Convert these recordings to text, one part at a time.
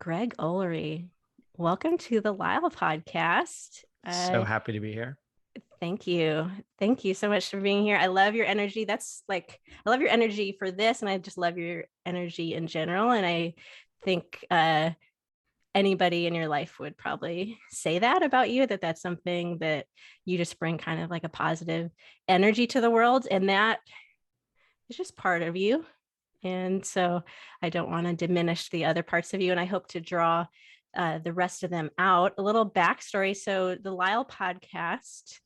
Greg Ullery, welcome to the LYHL podcast. So happy to be here. Thank you. Thank you so much for being here. I love your energy. I love your energy for this, and I just love your energy in general. And I think anybody in your life would probably say that about you, that's something that you just bring kind of like a positive energy to the world. And that is just part of you. And so I don't want to diminish the other parts of you. And I hope to draw the rest of them out. A little backstory. So the LYHL podcast,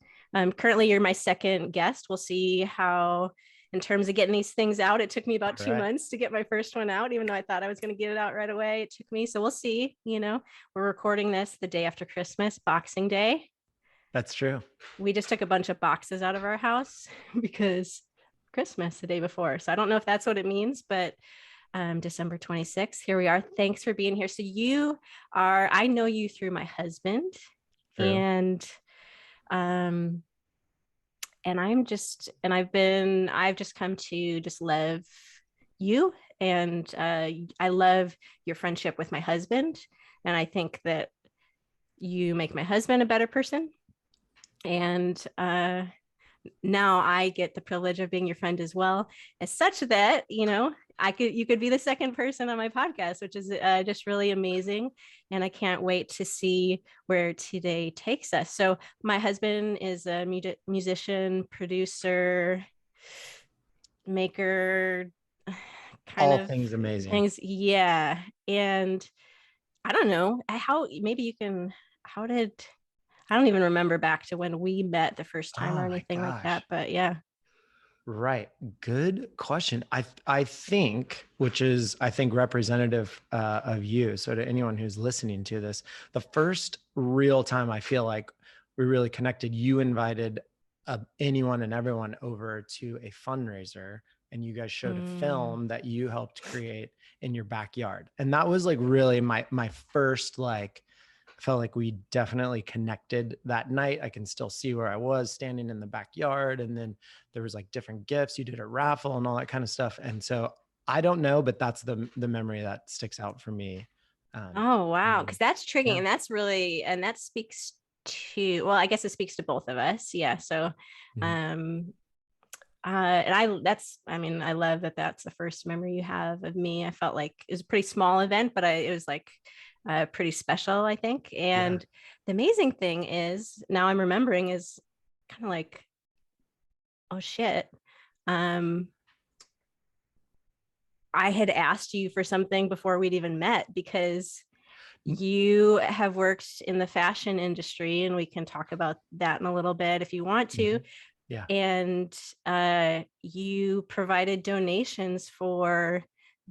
currently you're my second guest. We'll see how, in terms of getting these things out, it took me about 2 months to get my first one out, even though I thought I was going to get it out right away. It took me. So we'll see, we're recording this the day after Christmas, Boxing Day. That's true. We just took a bunch of boxes out of our house because Christmas the day before. So I don't know if that's what it means, but December 26th, here we are. Thanks for being here. So I know you through my husband. True. And I've just come to just love you. And I love your friendship with my husband. And I think that you make my husband a better person. And now I get the privilege of being your friend as well, as such that, you could be the second person on my podcast, which is just really amazing. And I can't wait to see where today takes us. So my husband is a musician, producer, maker, all things amazing things. Yeah. And I don't know I don't even remember back to when we met the first time or anything like that, but yeah. Right. Good question. I think, which is, I think, representative of you. So to anyone who's listening to this, the first real time I feel like we really connected, you invited anyone and everyone over to a fundraiser, and you guys showed a film that you helped create in your backyard. And that was like really my first, like, I felt like we definitely connected that night. I can still see where I was standing in the backyard. And then there was like different gifts. You did a raffle and all that kind of stuff. And so I don't know, but that's the memory that sticks out for me. Oh, wow. Because that's triggering. Yeah. And that's really, and that speaks to, well, I guess it speaks to both of us. Yeah. So, and I love that that's the first memory you have of me. I felt like it was a pretty small event, but it was like pretty special, I think. And the amazing thing is, now I'm remembering, is kind of like, oh shit. I had asked you for something before we'd even met, because you have worked in the fashion industry, and we can talk about that in a little bit if you want to. Yeah. And you provided donations for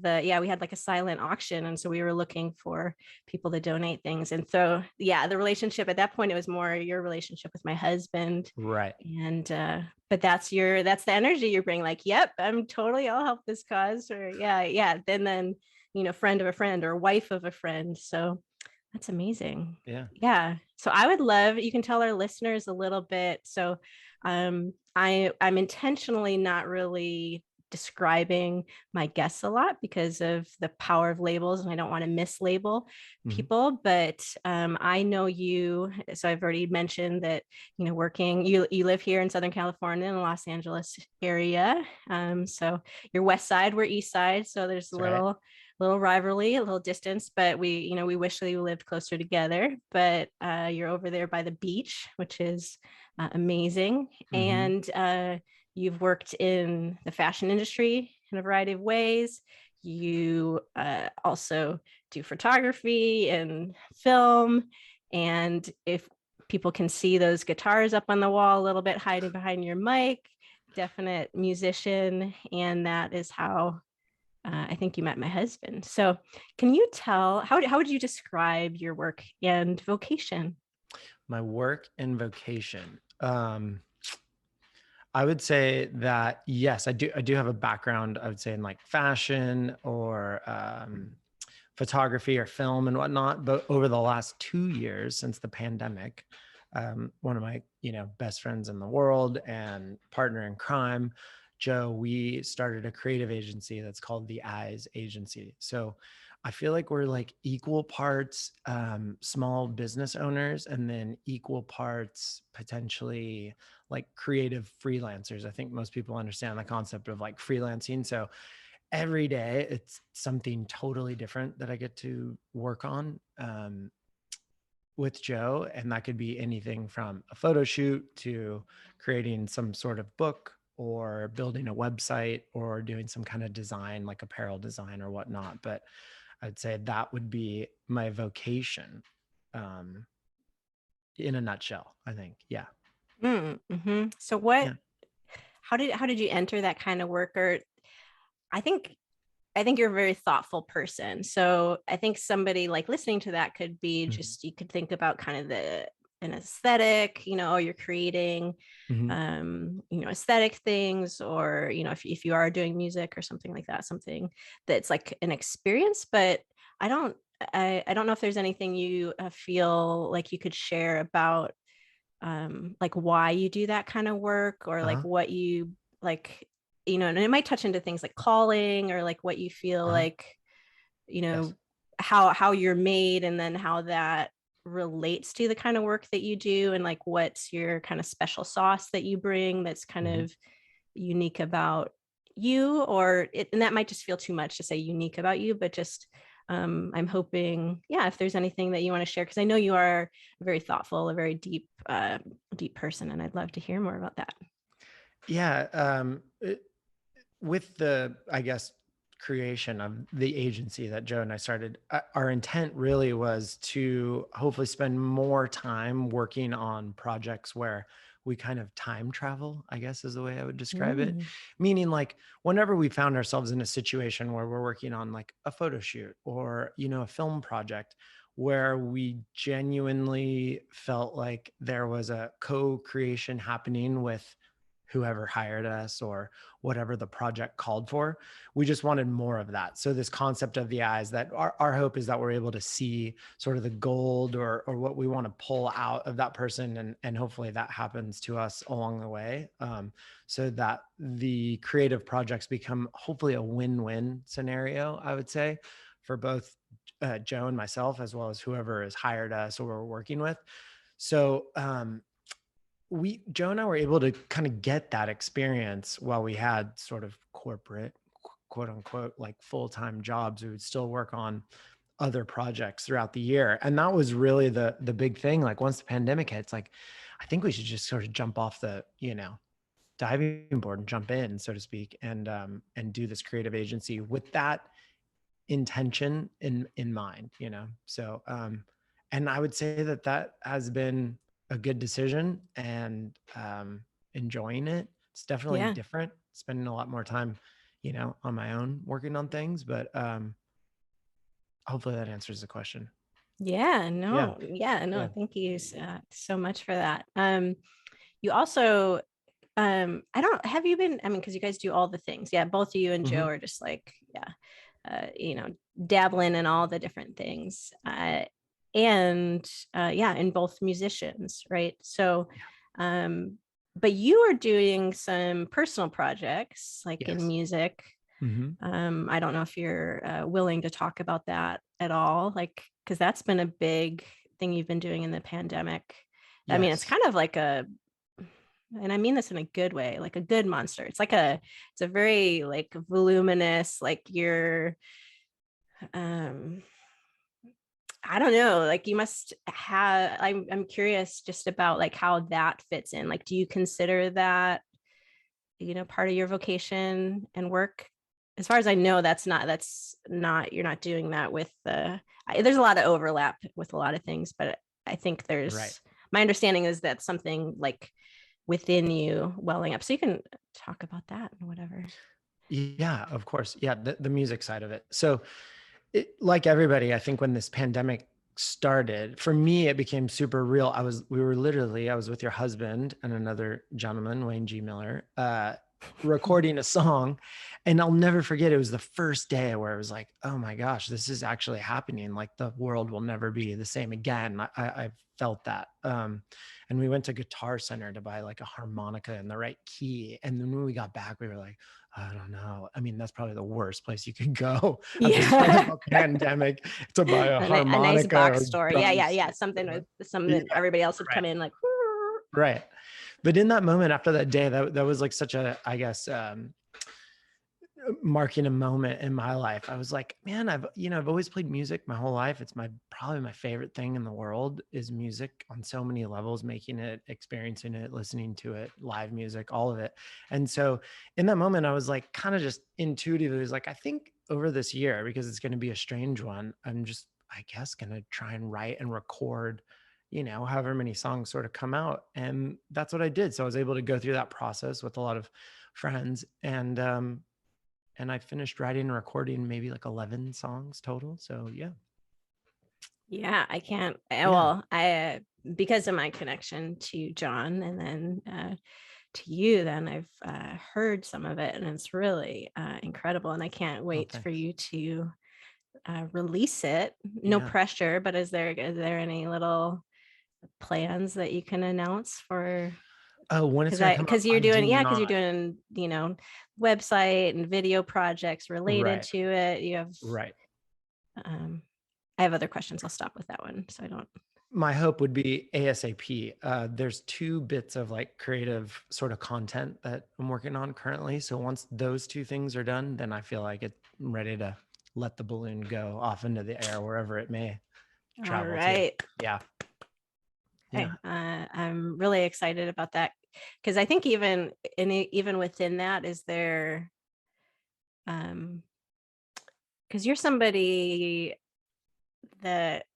we had like a silent auction. And so we were looking for people to donate things. And so, yeah, the relationship at that point, it was more your relationship with my husband. Right. And, but that's the energy you bring, like, yep, I'll help this cause, or yeah. Then, friend of a friend or wife of a friend. So that's amazing. Yeah. Yeah. So I would love, you can tell our listeners a little bit. So I'm intentionally not really describing my guests a lot because of the power of labels, and I don't want to mislabel people. But I know you, so I've already mentioned that, working, you live here in Southern California, in the Los Angeles area. So you're West Side, we're East Side. So there's a little rivalry, a little distance, but we wish we lived closer together. But you're over there by the beach, which is amazing. And you've worked in the fashion industry in a variety of ways. You also do photography and film. And if people can see those guitars up on the wall a little bit hiding behind your mic, definite musician. And that is how I think you met my husband. So can you tell, how would you describe your work and vocation? My work and vocation. I would say that, yes, I do have a background, I would say, in like fashion or photography or film and whatnot. But over the last 2 years since the pandemic, one of my, best friends in the world and partner in crime, Joe, we started a creative agency that's called the Eyes Agency. So I feel like we're like equal parts small business owners and then equal parts potentially like creative freelancers. I think most people understand the concept of like freelancing. So every day it's something totally different that I get to work on with Joe. And that could be anything from a photo shoot to creating some sort of book or building a website or doing some kind of design, like apparel design or whatnot. But I'd say that would be my vocation um, in a nutshell, I think. Yeah. Mm-hmm. So Yeah. how did you enter that kind of work? Or I think you're a very thoughtful person. So I think somebody like listening to that could be Mhm. just, you could think about kind of an aesthetic, oh, you're creating, Mhm. aesthetic things, or, if you are doing music or something like that, something that's like an experience. But I don't, I don't know if there's anything you feel like you could share about like why you do that kind of work, or like Uh-huh. what you like, and it might touch into things like calling, or like what you feel Uh-huh. like, you Yes. know how you're made, and then how that relates to the kind of work that you do, and like what's your kind of special sauce that you bring that's kind Mhm. of unique about you. Or and that might just feel too much to say unique about you, but just I'm hoping, yeah, if there's anything that you want to share, because I know you are a very thoughtful, a very deep person, and I'd love to hear more about that. Yeah. With the, I guess, creation of the agency that Joe and I started, our intent really was to hopefully spend more time working on projects where we kind of time travel, I guess is the way I would describe it. Mm. Meaning like whenever we found ourselves in a situation where we're working on like a photo shoot or, a film project where we genuinely felt like there was a co-creation happening with whoever hired us or whatever the project called for. We just wanted more of that. So this concept of the eyes, that our hope is that we're able to see sort of the gold or what we want to pull out of that person. And hopefully that happens to us along the way. So that the creative projects become hopefully a win-win scenario, I would say, for both Joe and myself, as well as whoever has hired us or we're working with. So Joe and I were able to kind of get that experience while we had sort of corporate, quote unquote, like full-time jobs. We would still work on other projects throughout the year. And that was really the big thing. Like once the pandemic hits, like, I think we should just sort of jump off the, diving board and jump in, so to speak, and do this creative agency with that intention in mind, So and I would say that has been a good decision, and enjoying it. It's definitely Yeah. different, spending a lot more time, on my own working on things, but hopefully that answers the question. Yeah, Yeah. no, yeah, no, Yeah. thank you so much for that. You also, I don't, have you been, I mean, because you guys do all the things. Yeah, both you and Hmm. Joe are just like, yeah, dabbling in all the different things. And yeah, in both musicians, right? So, um, but you are doing some personal projects like in Yes. music. Hmm. I don't know if you're willing to talk about that at all, like, because that's been a big thing you've been doing in the pandemic. I mean, it's Yes. kind of like and I mean this in a good way, like a good monster. It's a very like voluminous, like you're, um, I don't know, like you must have, I'm curious just about like how that fits in. Like, do you consider that, part of your vocation and work? As far as I know, that's not you're not doing that with there's a lot of overlap with a lot of things, but I think Right. my understanding is that something like within you welling up. So you can talk about that and whatever. Yeah, of course. Yeah, the music side of it. So like everybody, I think when this pandemic started, for me, it became super real. I was with your husband and another gentleman, Wayne G. Miller, recording a song. And I'll never forget, it was the first day where it was like, oh my gosh, this is actually happening. Like the world will never be the same again. I felt that. And we went to Guitar Center to buy like a harmonica in the right key. And then when we got back, we were like, I don't know. I mean, that's probably the worst place you could go at the start of a pandemic to buy a harmonica. A nice box or store. drums. Yeah. Something with something everybody else would come in like, right. But in that moment after that day, that was like such a, I guess, marking a moment in my life. I was like, man, I've always played music my whole life. It's probably my favorite thing in the world is music on so many levels, making it, experiencing it, listening to it, live music, all of it. And so in that moment, I was like, kind of just intuitively was like, I think over this year, because it's going to be a strange one, I'm just, I guess, going to try and write and record, however many songs sort of come out. And that's what I did. So I was able to go through that process with a lot of friends, and I finished writing and recording maybe like 11 songs total. So yeah. Yeah, I can't. Well, I because of my connection to John and then to you, then I've heard some of it, and it's really incredible. And I can't wait for you to release it. No pressure, but is there any little plans that you can announce for? Oh, when it's gonna come because out, you're doing website and video projects related to it. You have I have other questions. I'll stop with that one so I don't. My hope would be ASAP. There's 2 bits of like creative sort of content that I'm working on currently. So once those 2 things are done, then I feel like I'm ready to let the balloon go off into the air wherever it may travel. All right. To. Yeah. Okay. I'm really excited about that because I think even within that, is there, because you're somebody that,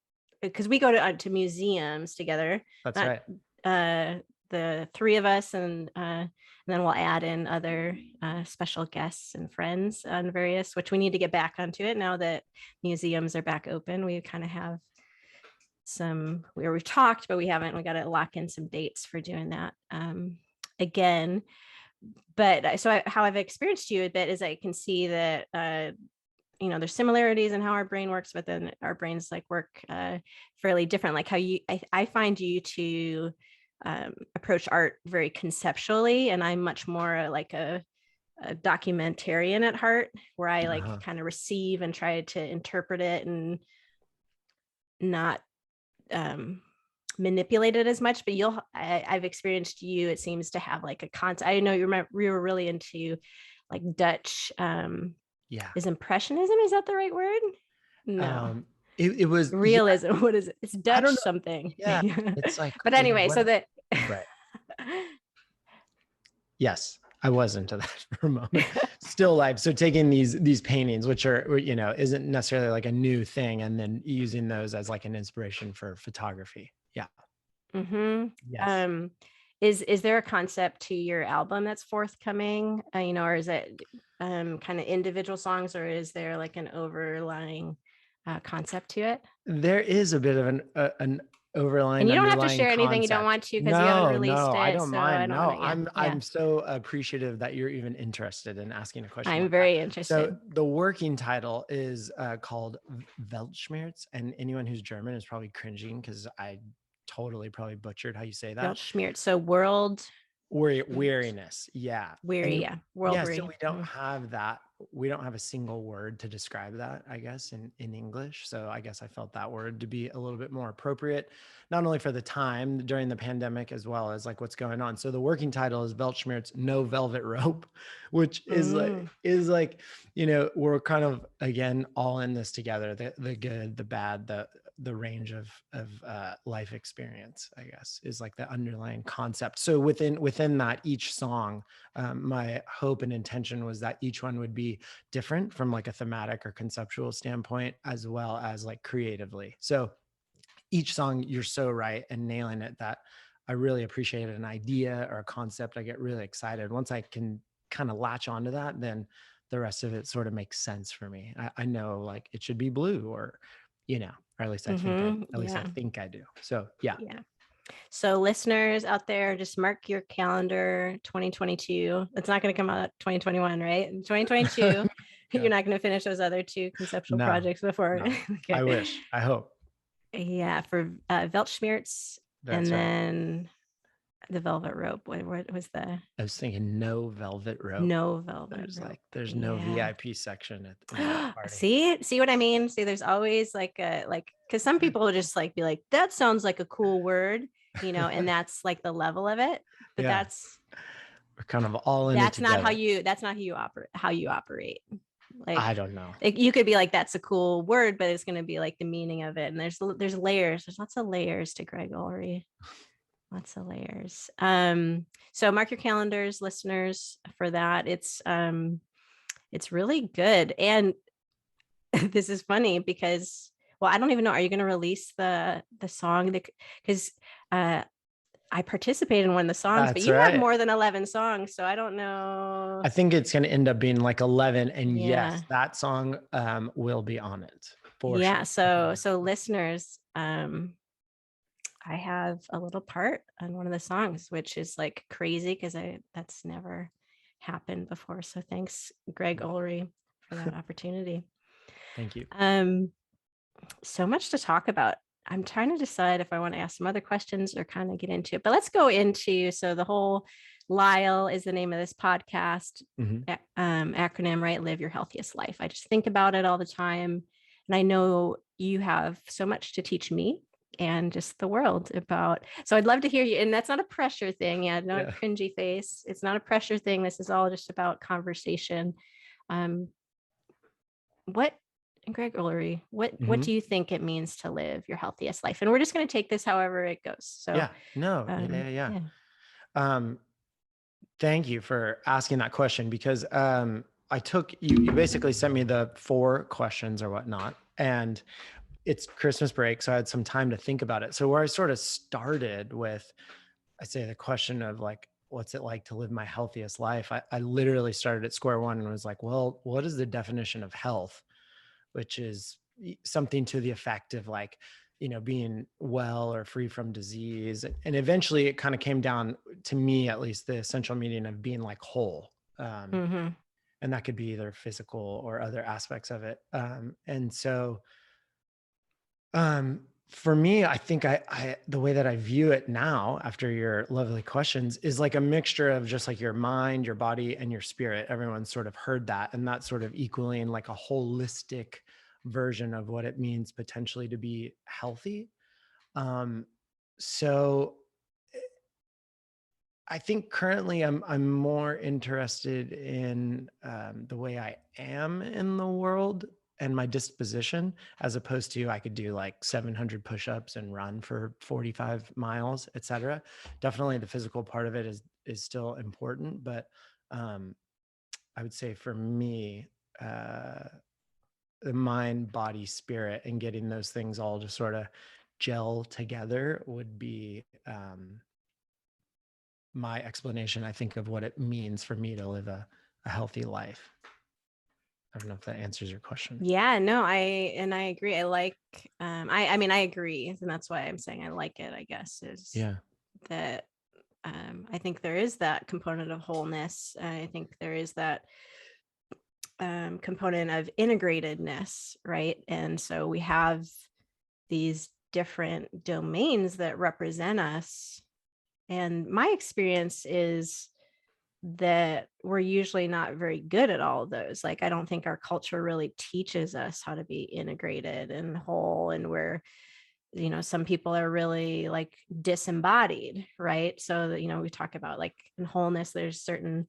because we go to museums together. That's right. The 3 of us, and then we'll add in other special guests and friends on various, which we need to get back onto it now that museums are back open. We kind of have some where we've talked, but we got to lock in some dates for doing that again. But so how I've experienced you a bit is I can see that there's similarities in how our brain works, but then our brains like work fairly different. Like how I find you to approach art very conceptually, and I'm much more like a documentarian at heart, where I like kind of receive and try to interpret it and not manipulate it as much. But I've experienced you, it seems to have like a concept. I know you were really into like Dutch is impressionism, is that the right word? No. It was realism. What is it? It's Dutch something. Yeah. It's like, but anyway, so that right. Yes, I was into that for a moment. Still life. So taking these paintings, which are, isn't necessarily like a new thing, and then using those as like an inspiration for photography. Yeah. Mm-hmm. Yes. Is there a concept to your album that's forthcoming? Or is it kind of individual songs, or is there like an overlying concept to it? There is a bit of an overlying. And you don't have to share anything you don't want to, because you haven't released it. I don't mind. No, I'm so appreciative that you're even interested in asking a question. I'm very interested. So the working title is called Weltschmerz, and anyone who's German is probably cringing because I totally probably butchered how you say that. Weltschmerz. So world weariness. Yeah. Weary. Yeah. World weary. So we don't have that. We don't have a single word to describe that, I guess, in English. So I guess I felt that word to be a little bit more appropriate, not only for the time during the pandemic, as well as like what's going on. So the working title is Weltschmerz, No Velvet Rope, which is like, we're kind of, again, all in this together, the good, the bad, the range of life experience, I guess, is like the underlying concept. So within that, each song, my hope and intention was that each one would be different from like a thematic or conceptual standpoint, as well as like creatively. So each song, you're so right and nailing it, that I really appreciate an idea or a concept. I get really excited. Once I can kind of latch onto that, then the rest of it sort of makes sense for me. I know like it should be blue, or, or at least I think I think I do. So yeah. So listeners out there, just mark your calendar 2022. It's not going to come out 2021, right? In 2022, Yeah. you're not going to finish those other two conceptual projects before. No. Okay. I wish, I hope. Yeah, for Weltschmerz, That's and right. then the velvet rope. What was the I was thinking no velvet rope. no velvet There's rope? there's no Yeah. VIP section in that party. See what I mean? See, there's always because some people will just like be like, that sounds like a cool word, and that's like the level of it. But Yeah. We're kind of all in it together. That's not how you operate. Like, I don't know. you could be like, that's a cool word, but it's going to be like the meaning of it. And there's layers. There's lots of layers to Greg Ullery. Lots of layers. So mark your calendars, listeners, for that. It's really good. And this is funny because, well, I don't even know. Are you going to release the song? Because I participated in one of the songs, but you have more than 11 songs. So I don't know. I think it's going to end up being like 11. And yes, that song will be on it. Yeah. Sure. So listeners, I have a little part on one of the songs, which is like crazy because that's never happened before. So thanks, Greg Ullery, for that opportunity. Thank you. So much to talk about. I'm trying to decide if I want to ask some other questions or kind of get into it, but let's go into, so the whole LYHL is the name of this podcast, acronym, right? Live your healthiest life. I just think about it all the time. And I know you have so much to teach me and just the world about, so I'd love to hear you. And that's not a pressure thing. Yeah. No cringy face. It's not a pressure thing. This is all just about conversation. Greg Ullery, what do you think it means to live your healthiest life? And we're just going to take this however it goes. So thank you for asking that question, because I took you basically sent me the 4 questions or whatnot, and it's Christmas break, so I had some time to think about it. So where I sort of started with, I say, the question of like, what's it like to live my healthiest life? I literally started at square one and was like, well, what is the definition of health? Which is something to the effect of like, being well or free from disease. And eventually it kind of came down, to me at least, the essential meaning of being like whole. And that could be either physical or other aspects of it. And so for me, I think the way that I view it now after your lovely questions is like a mixture of just like your mind, your body, and your spirit. Everyone's sort of heard that, and that's sort of equaling like a holistic version of what it means potentially to be healthy. So I think currently I'm more interested in the way I am in the world and my disposition, as opposed to I could do like 700 push-ups and run for 45 miles, et cetera. Definitely the physical part of it is still important, but I would say for me, the mind, body, spirit, and getting those things all to sort of gel together would be my explanation, I think, of what it means for me to live a healthy life. I don't know if that answers your question. Yeah, no, I agree. I like, I mean, I agree. And that's why I'm saying I like it, I guess, is that I think there is that component of wholeness. I think there is that component of integratedness, right? And so we have these different domains that represent us. And my experience is that we're usually not very good at all of those. Like, I don't think our culture really teaches us how to be integrated and whole. And we're, some people are really like disembodied, right? So that, we talk about like in wholeness, there's certain,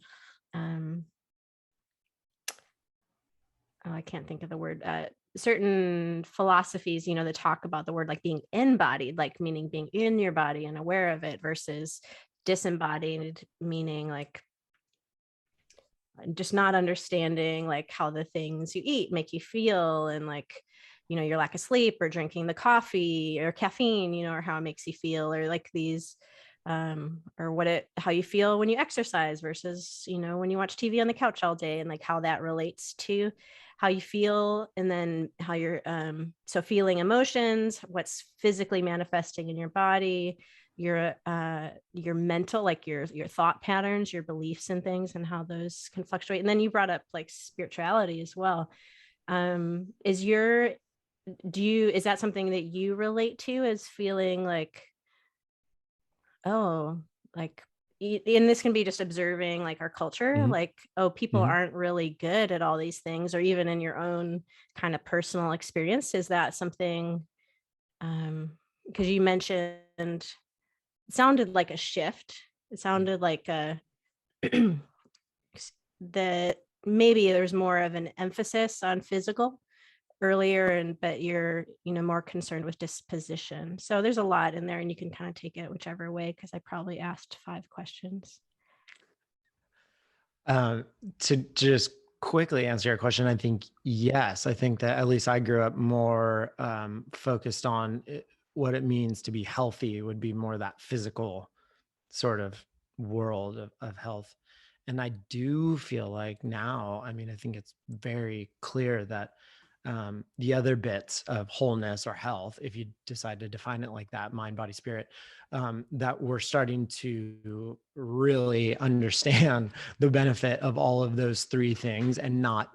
I can't think of the word, certain philosophies, that talk about the word like being embodied, like meaning being in your body and aware of it, versus disembodied, meaning like just not understanding like how the things you eat make you feel, and like, your lack of sleep, or drinking the coffee or caffeine, or how it makes you feel, or like these, or how you feel when you exercise versus, when you watch TV on the couch all day, and like how that relates to how you feel, and then how you're, so feeling emotions, what's physically manifesting in your body, your mental, like your thought patterns, your beliefs and things, and how those can fluctuate. And then you brought up like spirituality as well. Is that something that you relate to as feeling like, oh, like, and this can be just observing like our culture, like, oh, people aren't really good at all these things, or even in your own kind of personal experience? Is that something, because you mentioned, it sounded like a shift. It sounded like that maybe there's more of an emphasis on physical earlier, but you're more concerned with disposition. So there's a lot in there, and you can kind of take it whichever way, because I probably asked 5 questions. To just quickly answer your question, I think yes. I think that at least I grew up more focused on what it means to be healthy. It would be more that physical sort of world of health. And I do feel like now, I mean, I think it's very clear that the other bits of wholeness or health, if you decide to define it like that, mind, body, spirit, that we're starting to really understand the benefit of all of those 3 things, and not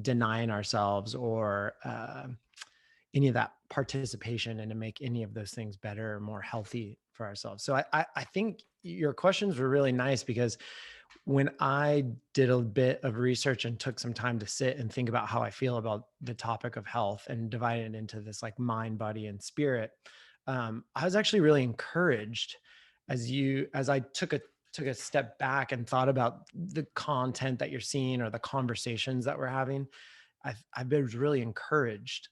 denying ourselves or any of that participation, and to make any of those things better or more healthy for ourselves. So I think your questions were really nice, because when I did a bit of research and took some time to sit and think about how I feel about the topic of health and divide it into this like mind, body, and spirit, I was actually really encouraged as I took a step back and thought about the content that you're seeing or the conversations that we're having. I've been really encouraged,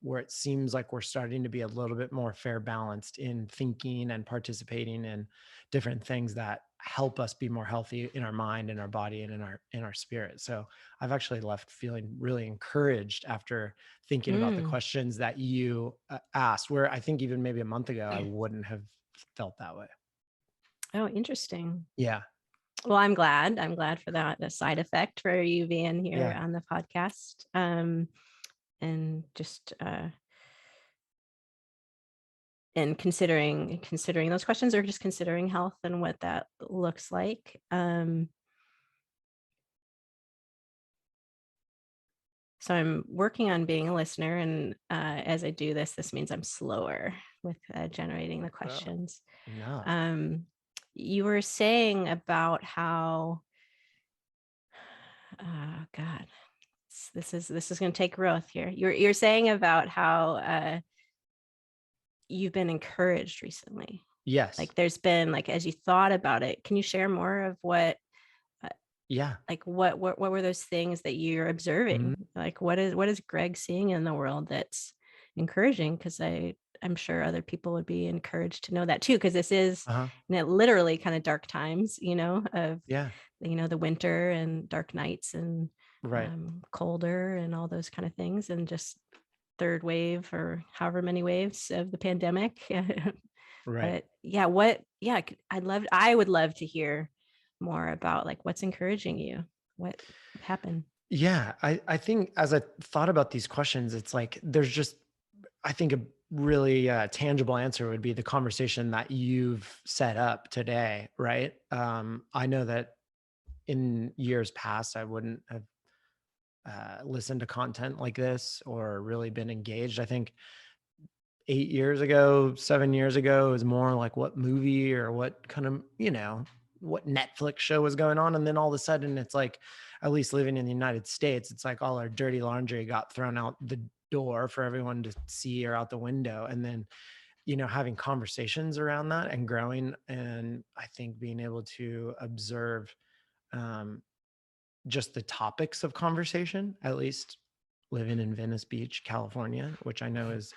where it seems like we're starting to be a little bit more fair balanced in thinking and participating in different things that help us be more healthy in our mind, in our body, and in our spirit. So I've actually left feeling really encouraged after thinking about the questions that you asked, where I think even maybe a month ago, I wouldn't have felt that way. Oh, interesting. Yeah. Well, I'm glad for that, the side effect for you being here Yeah. on the podcast. And just and considering those questions, or just considering health and what that looks like. So I'm working on being a listener, and as I do this means I'm slower with generating the questions. No. You were saying about how, God, this is going to take growth here. You're saying about how you've been encouraged recently. Yes. Like there's been, like, as you thought about it, can you share more of what, Yeah. like what were those things that you're observing? Like what is Greg seeing in the world that's encouraging? Because I'm sure other people would be encouraged to know that too, because this is literally kind of dark times, of the winter and dark nights and Right. colder and all those kind of things, and just 3rd wave or however many waves of the pandemic. Right. But I would love to hear more about like what's encouraging you, what happened. Yeah. I think as I thought about these questions, it's like, there's just, I think a really tangible answer would be the conversation that you've set up today. Right. I know that in years past, I wouldn't have listened to content like this or really been engaged. I think 8 years ago, 7 years ago, it was more like what movie or what kind of, what Netflix show was going on. And then all of a sudden it's like, at least living in the United States, it's like all our dirty laundry got thrown out the door for everyone to see or out the window. And then, having conversations around that and growing. And I think being able to observe just the topics of conversation, at least living in Venice Beach, California, which I know is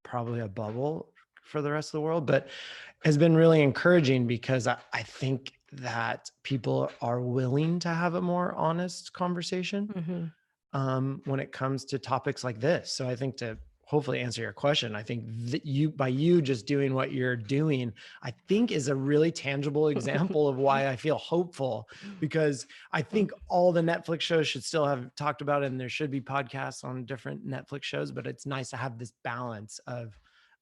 probably a bubble for the rest of the world, but has been really encouraging, because I think that people are willing to have a more honest conversation when it comes to topics like this. So I think, to hopefully answer your question, I think that by you just doing what you're doing, I think is a really tangible example of why I feel hopeful, because I think all the Netflix shows should still have talked about it, and there should be podcasts on different Netflix shows, but it's nice to have this balance of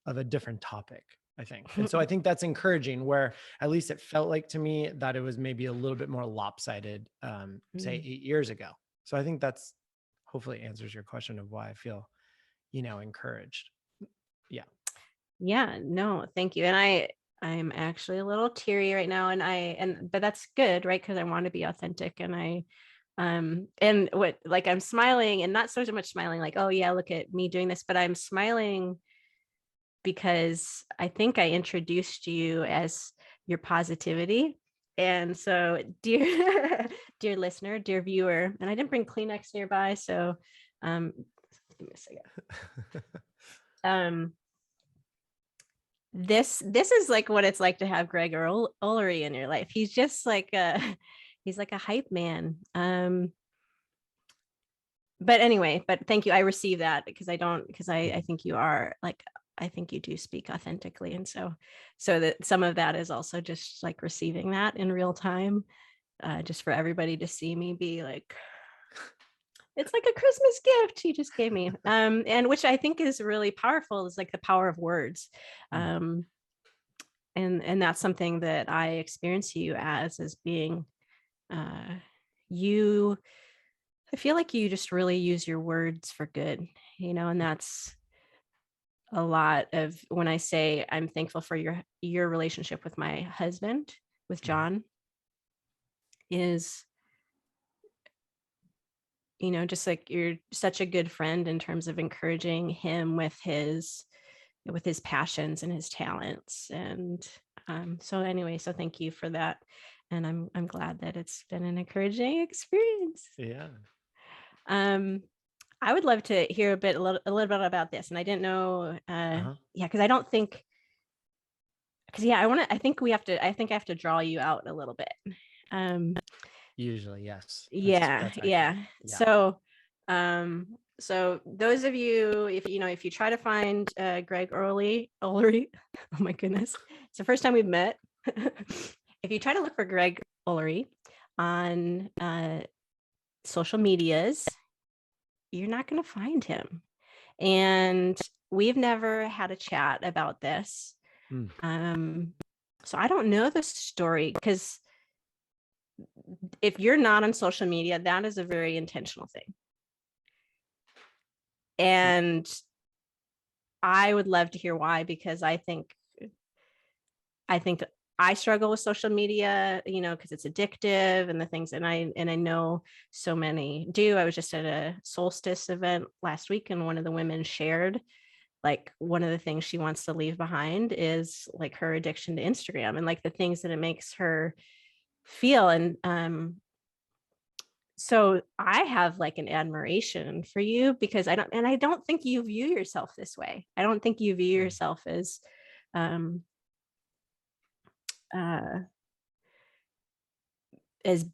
a different topic. I think. And so I think that's encouraging, where at least it felt like to me that it was maybe a little bit more lopsided, say 8 years ago. So I think that's hopefully answers your question of why I feel, encouraged. Yeah. Yeah, no, thank you. And I'm actually a little teary right now, but that's good, right? Because I want to be authentic, and what, like, I'm smiling, and not so much smiling like, oh yeah, look at me doing this, but I'm smiling because I think I introduced you as your positivity. And so, dear dear listener, dear viewer, and I didn't bring Kleenex nearby, so give me a second. This is like what it's like to have Gregory Ullery in your life. He's just like he's like a hype man. But anyway, but thank you. I receive that because I think you are like, I think you do speak authentically. And so that some of that is also just like receiving that in real time, just for everybody to see me be like, it's like a Christmas gift you just gave me. And which I think is really powerful, is like the power of words. And that's something that I experience you as being you. I feel like you just really use your words for good, and that's a lot of when I say I'm thankful for your relationship with my husband, with John, is, just like you're such a good friend in terms of encouraging him with his passions and his talents. And so anyway, so thank you for that. And I'm glad that it's been an encouraging experience. Yeah. I would love to hear a little bit about this. And I didn't know, because I don't think, I think I have to draw you out a little bit. Usually, yes. Yeah. That's accurate. Yeah. So those of you, if you try to find Greg Ullery, oh my goodness, it's the first time we've met. If you try to look for Greg Ullery on social medias, you're not going to find him. And we've never had a chat about this. So I don't know the story, because if you're not on social media, that is a very intentional thing. And I would love to hear why, because I think I struggle with social media, because it's addictive and the things, and I know so many do. I was just at a solstice event last week, and one of the women shared, like, one of the things she wants to leave behind is like her addiction to Instagram and like the things that it makes her feel. And so I have like an admiration for you, because I don't think you view yourself this way. I don't think you view yourself as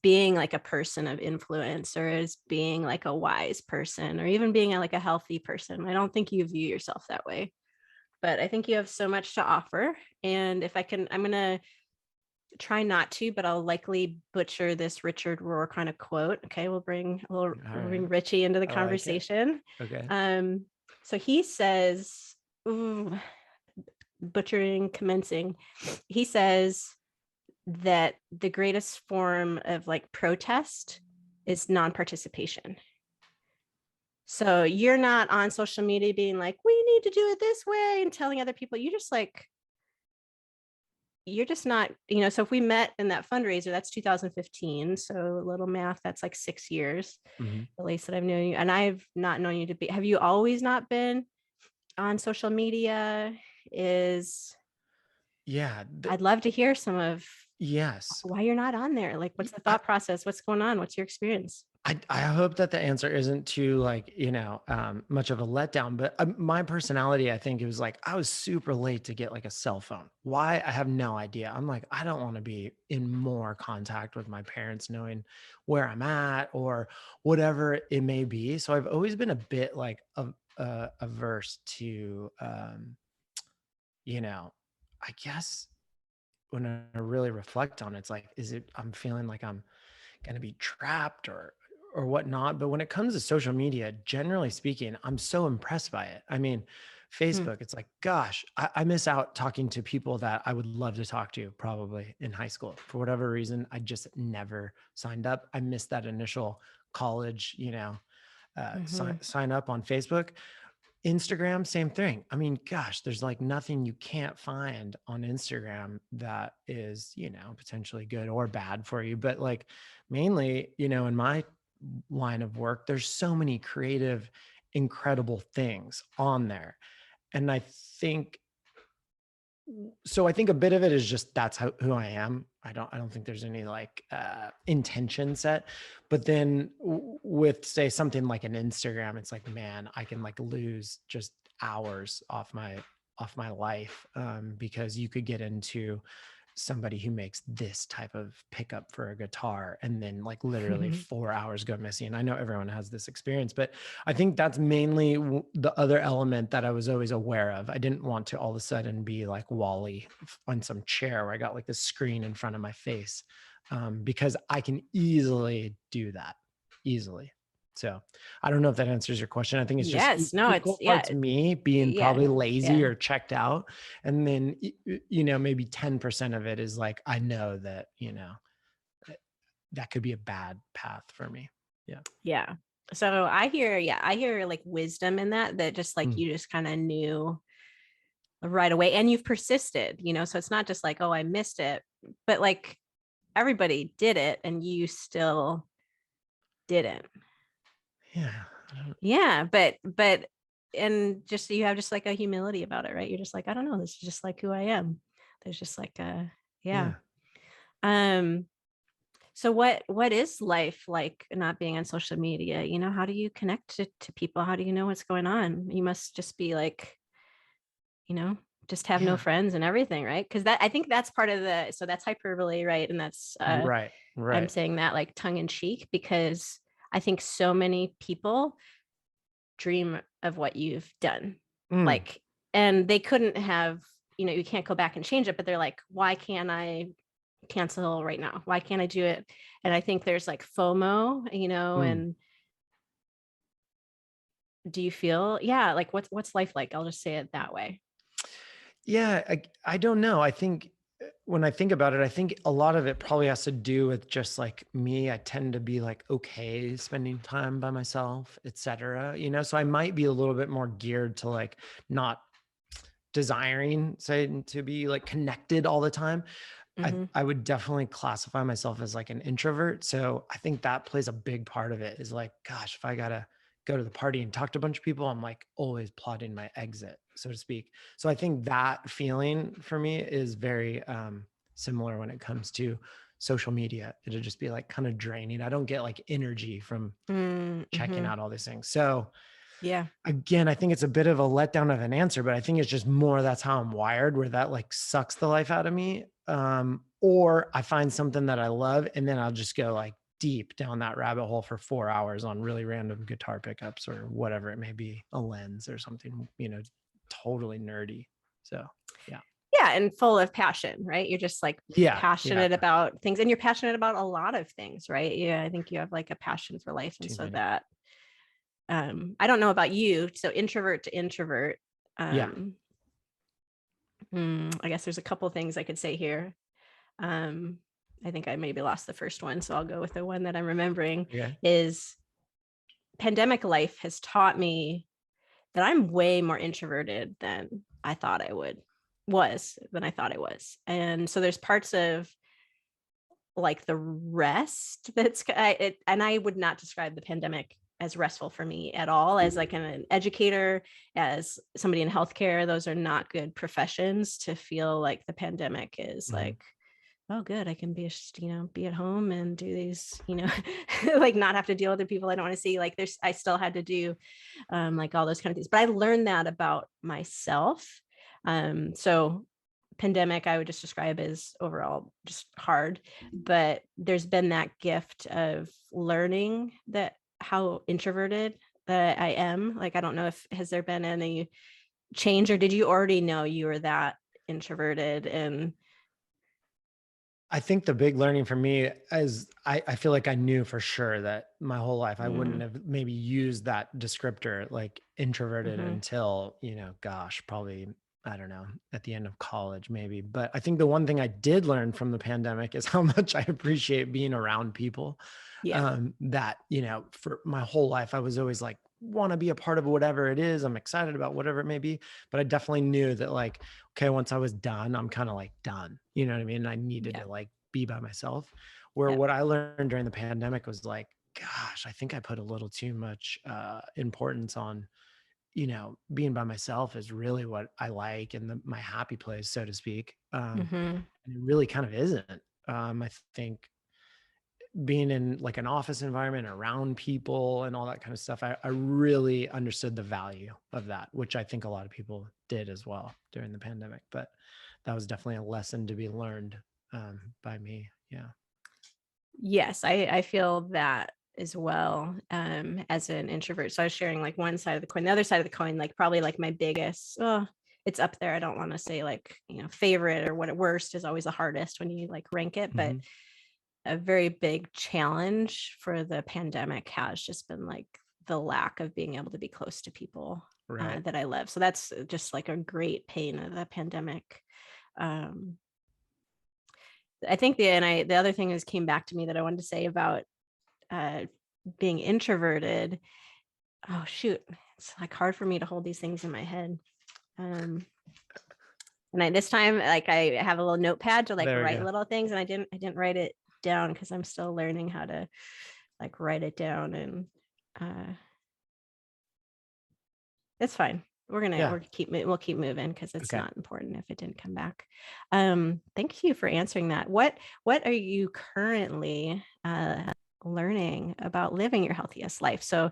being like a person of influence, or as being like a wise person, or even being like a healthy person. I don't think you view yourself that way, but I think you have so much to offer. And if I can, I'm going to try not to, but I'll likely butcher this Richard Rohr kind of quote. Okay. We'll bring Richie into the conversation. Like okay. So he says, commencing, he says that the greatest form of like protest is non-participation. So you're not on social media being like, we need to do it this way, and telling other people. You're just not, so if we met in that fundraiser, that's 2015. So a little math, that's like 6 years, at least, that I've known you. And I've not known you to be, have you always not been on social media? I'd love to hear some of why you're not on there. Like, what's the thought process? What's going on? What's your experience? I hope that the answer isn't too much of a letdown, but my personality, I think it was like, I was super late to get like a cell phone. Why? I have no idea. I'm like, I don't want to be in more contact with my parents, knowing where I'm at or whatever it may be. So I've always been a bit like averse to, I guess when I really reflect on it, it's like, I'm feeling like I'm going to be trapped or whatnot. But when it comes to social media, generally speaking, I'm so impressed by it. I mean, Facebook, it's like, gosh, I miss out talking to people that I would love to talk to probably in high school. For whatever reason, I just never signed up. I missed that initial college, sign up on Facebook. Instagram, same thing. I mean, gosh, there's like nothing you can't find on Instagram that is, potentially good or bad for you. But like mainly, in my line of work, there's so many creative, incredible things on there. And think I think a bit of it is just that's who I am. I don't think there's any like intention set. But then with say something like an Instagram, it's like, man, I can like lose just hours off my life because you could get into somebody who makes this type of pickup for a guitar and then like literally 4 hours go missing. I know everyone has this experience, but I think that's mainly the other element that I was always aware of. I didn't want to all of a sudden be like Wally on some chair where I got like this screen in front of my face because I can easily do that easily. So I don't know if that answers your question. I think it's just it's me being probably lazy or checked out. And then, maybe 10% of it is like, I know that, that could be a bad path for me. Yeah. Yeah. So I hear like wisdom in that just like you just kind of knew right away and you've persisted, so it's not just like, oh, I missed it, but like everybody did it and you still didn't. Yeah. But and just you have just like a humility about it, right? You're just like, I don't know, this is just like who I am. There's just like so what is life like not being on social media? How do you connect to people? How do you know what's going on? You must just be like, just have no friends and everything, right? Because I think that's part of so that's hyperbole, right? And that's right. I'm saying that like tongue in cheek because I think so many people dream of what you've done. Like, and they couldn't have, you can't go back and change it, but they're like, why can't I cancel right now? Why can't I do it? And I think there's like FOMO, and do you feel, like what's life like? I'll just say it that way. Yeah. I don't know. I think when I think about it, I think a lot of it probably has to do with just like me. I tend to be like, okay, spending time by myself, et cetera, so I might be a little bit more geared to like not desiring to be like connected all the time. I would definitely classify myself as like an introvert. So I think that plays a big part of it is like, gosh, if I got to go to the party and talk to a bunch of people, I'm like always plotting my exit, so to speak. So I think that feeling for me is very similar when it comes to social media. It'll just be like kind of draining. I don't get like energy from checking out all these things. So yeah, again, I think it's a bit of a letdown of an answer, but I think it's just more that's how I'm wired, where that like sucks the life out of me. Or I find something that I love and then I'll just go like deep down that rabbit hole for 4 hours on really random guitar pickups or whatever it may be, a lens or something, totally nerdy. So, yeah. Yeah. And full of passion, right? You're just like passionate about things and you're passionate about a lot of things, right? Yeah. I think you have like a passion for life. And so that, I don't know about you. So introvert to introvert. I guess there's a couple things I could say here. I think I maybe lost the first one, so I'll go with the one that I'm remembering. Is pandemic life has taught me that I'm way more introverted than I thought I was. And so there's parts of like the rest and I would not describe the pandemic as restful for me at all. As like an educator, as somebody in healthcare, those are not good professions to feel like the pandemic is like, oh, good, I can be, be at home and do these, like not have to deal with the people I don't want to see. Like I still had to do like all those kind of things. But I learned that about myself. So pandemic, I would just describe as overall just hard. But there's been that gift of learning that how introverted that I am. Like, I don't know has there been any change, or did you already know you were that introverted? And I think the big learning for me is I feel like I knew for sure that my whole life I wouldn't have maybe used that descriptor like introverted Mm-hmm. until, gosh, probably, I don't know, at the end of college, maybe. But I think the one thing I did learn from the pandemic is how much I appreciate being around people. Yeah. That, for my whole life, I was always like, want to be a part of whatever it is. I'm excited about whatever it may be. But I definitely knew that, like, okay, once I was done, I'm kind of like done. You know what I mean? I needed Yeah. to like be by myself. Where Yeah. what I learned during the pandemic was like, gosh, I think I put a little too much importance on, being by myself is really what I like, and my happy place, so to speak. Mm-hmm. And it really kind of isn't. I think being in like an office environment around people and all that kind of stuff, I really understood the value of that, which I think a lot of people did as well during the pandemic. But that was definitely a lesson to be learned by me. Yeah. Yes, I feel that as well, as an introvert. So I was sharing like one side of the coin. The other side of the coin, like probably like my biggest, it's up there. I don't want to say like, favorite or what worst is always the hardest when you like rank it, but Mm-hmm. a very big challenge for the pandemic has just been like the lack of being able to be close to people Right. that I love. So that's just like a great pain of the pandemic. Um, I think the other thing is came back to me that I wanted to say about uh, being introverted. Oh shoot, it's like hard for me to hold these things in my head. Um, and this time, like I have a little notepad to like There we write go. little things, and I didn't write it down because I'm still learning how to like write it down, and it's fine. Yeah. We'll keep moving because it's Okay. not important if it didn't come back. Thank you for answering that. What are you currently learning about living your healthiest life? So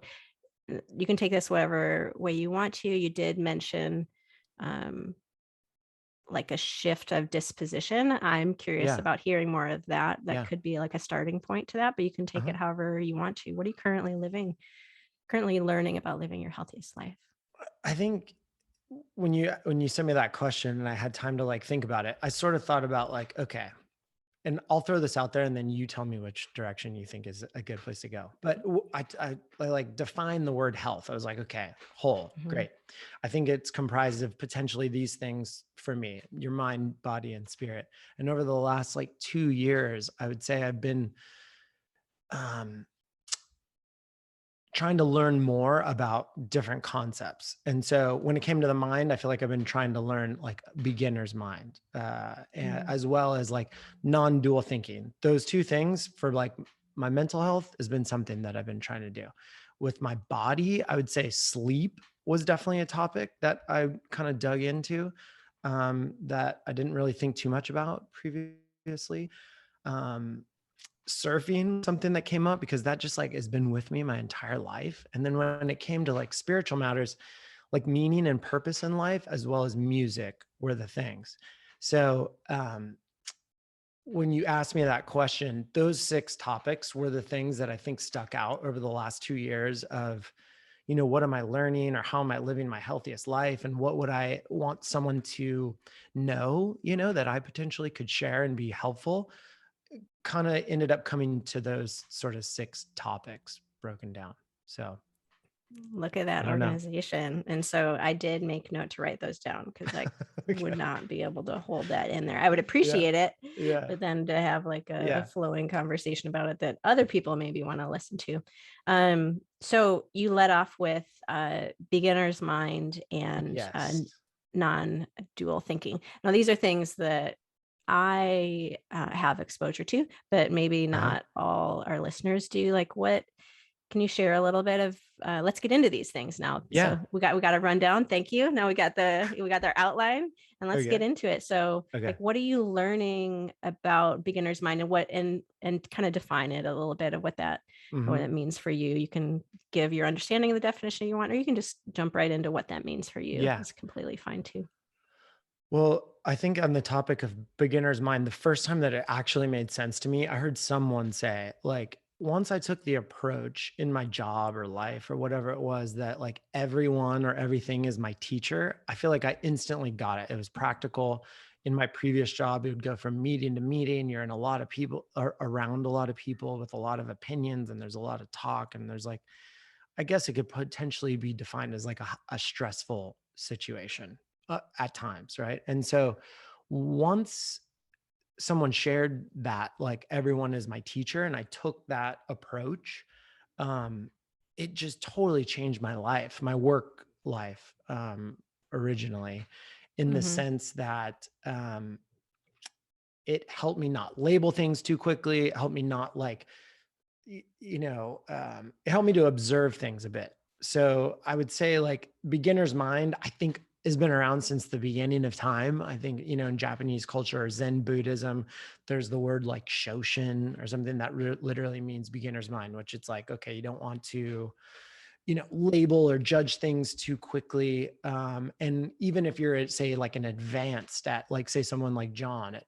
you can take this whatever way you want to. You did mention um, like a shift of disposition. I'm curious Yeah. about hearing more of that. That Yeah. could be like a starting point to that, but you can take Uh-huh. it however you want to. What are you currently learning about living your healthiest life? I think when you sent me that question and I had time to like think about it, I sort of thought about like, okay, and I'll throw this out there and then you tell me which direction you think is a good place to go. But I like define the word health. I was like, okay, whole, Mhm. great. I think it's comprised of potentially these things for me: your mind, body, and spirit. And over the last like 2 years, I would say I've been um, trying to learn more about different concepts. And so when it came to the mind, I feel like I've been trying to learn like beginner's mind, Mm. as well as like non-dual thinking. Those two things for like my mental health has been something that I've been trying to do. With my body, I would say sleep was definitely a topic that I kind of dug into, that I didn't really think too much about previously. Um, Surfing, something that came up because that just like has been with me my entire life. And then when it came to like spiritual matters, like meaning and purpose in life, as well as music, were the things. So when you asked me that question, those 6 topics were the things that I think stuck out over the last 2 years of, what am I learning, or how am I living my healthiest life? And what would I want someone to know, that I potentially could share and be helpful? Kind of ended up coming to those sort of 6 topics broken down. So Look at I that don't know. organization. And so I did make note to write those down because I would Okay. not be able to hold that in there. I would Yeah. appreciate it, Yeah. but then to have like a Yeah. flowing conversation about it that other people maybe want to listen to. So you led off with beginner's mind and Yes. non-dual thinking. Now, these are things that I have exposure to, but maybe Uh-huh. not all our listeners do. Like, what can you share a little bit of let's get into these things now. Yeah. So we got a rundown. Thank you. Now we got their outline, and let's Okay. get into it. So Okay. like, what are you learning about beginner's mind, and and kind of define it a little bit of what Hmm. it means for you. You can give your understanding of the definition you want, or you can just jump right into what that means for you. Yeah. It's completely fine too. Well, I think on the topic of beginner's mind, the first time that it actually made sense to me, I heard someone say, like, once I took the approach in my job or life or whatever it was that like everyone or everything is my teacher, I feel like I instantly got it. It was practical. In my previous job, it would go from meeting to meeting. You're in a lot of people or around a lot of people with a lot of opinions, and there's a lot of talk, and there's like I guess it could potentially be defined as like a stressful situation at times, right? And so once someone shared that, like, everyone is my teacher, and I took that approach, um, it just totally changed my life, my work life, originally, in the Mm-hmm. sense that it helped me not label things too quickly. It helped me not like, it helped me to observe things a bit. So I would say like beginner's mind, I think has been around since the beginning of time. I think, in Japanese culture or Zen Buddhism, there's the word like Shoshin or something that literally means beginner's mind, which it's like, okay, you don't want to, label or judge things too quickly. And even if you're at, say, like an advanced at, like, say, someone like John at,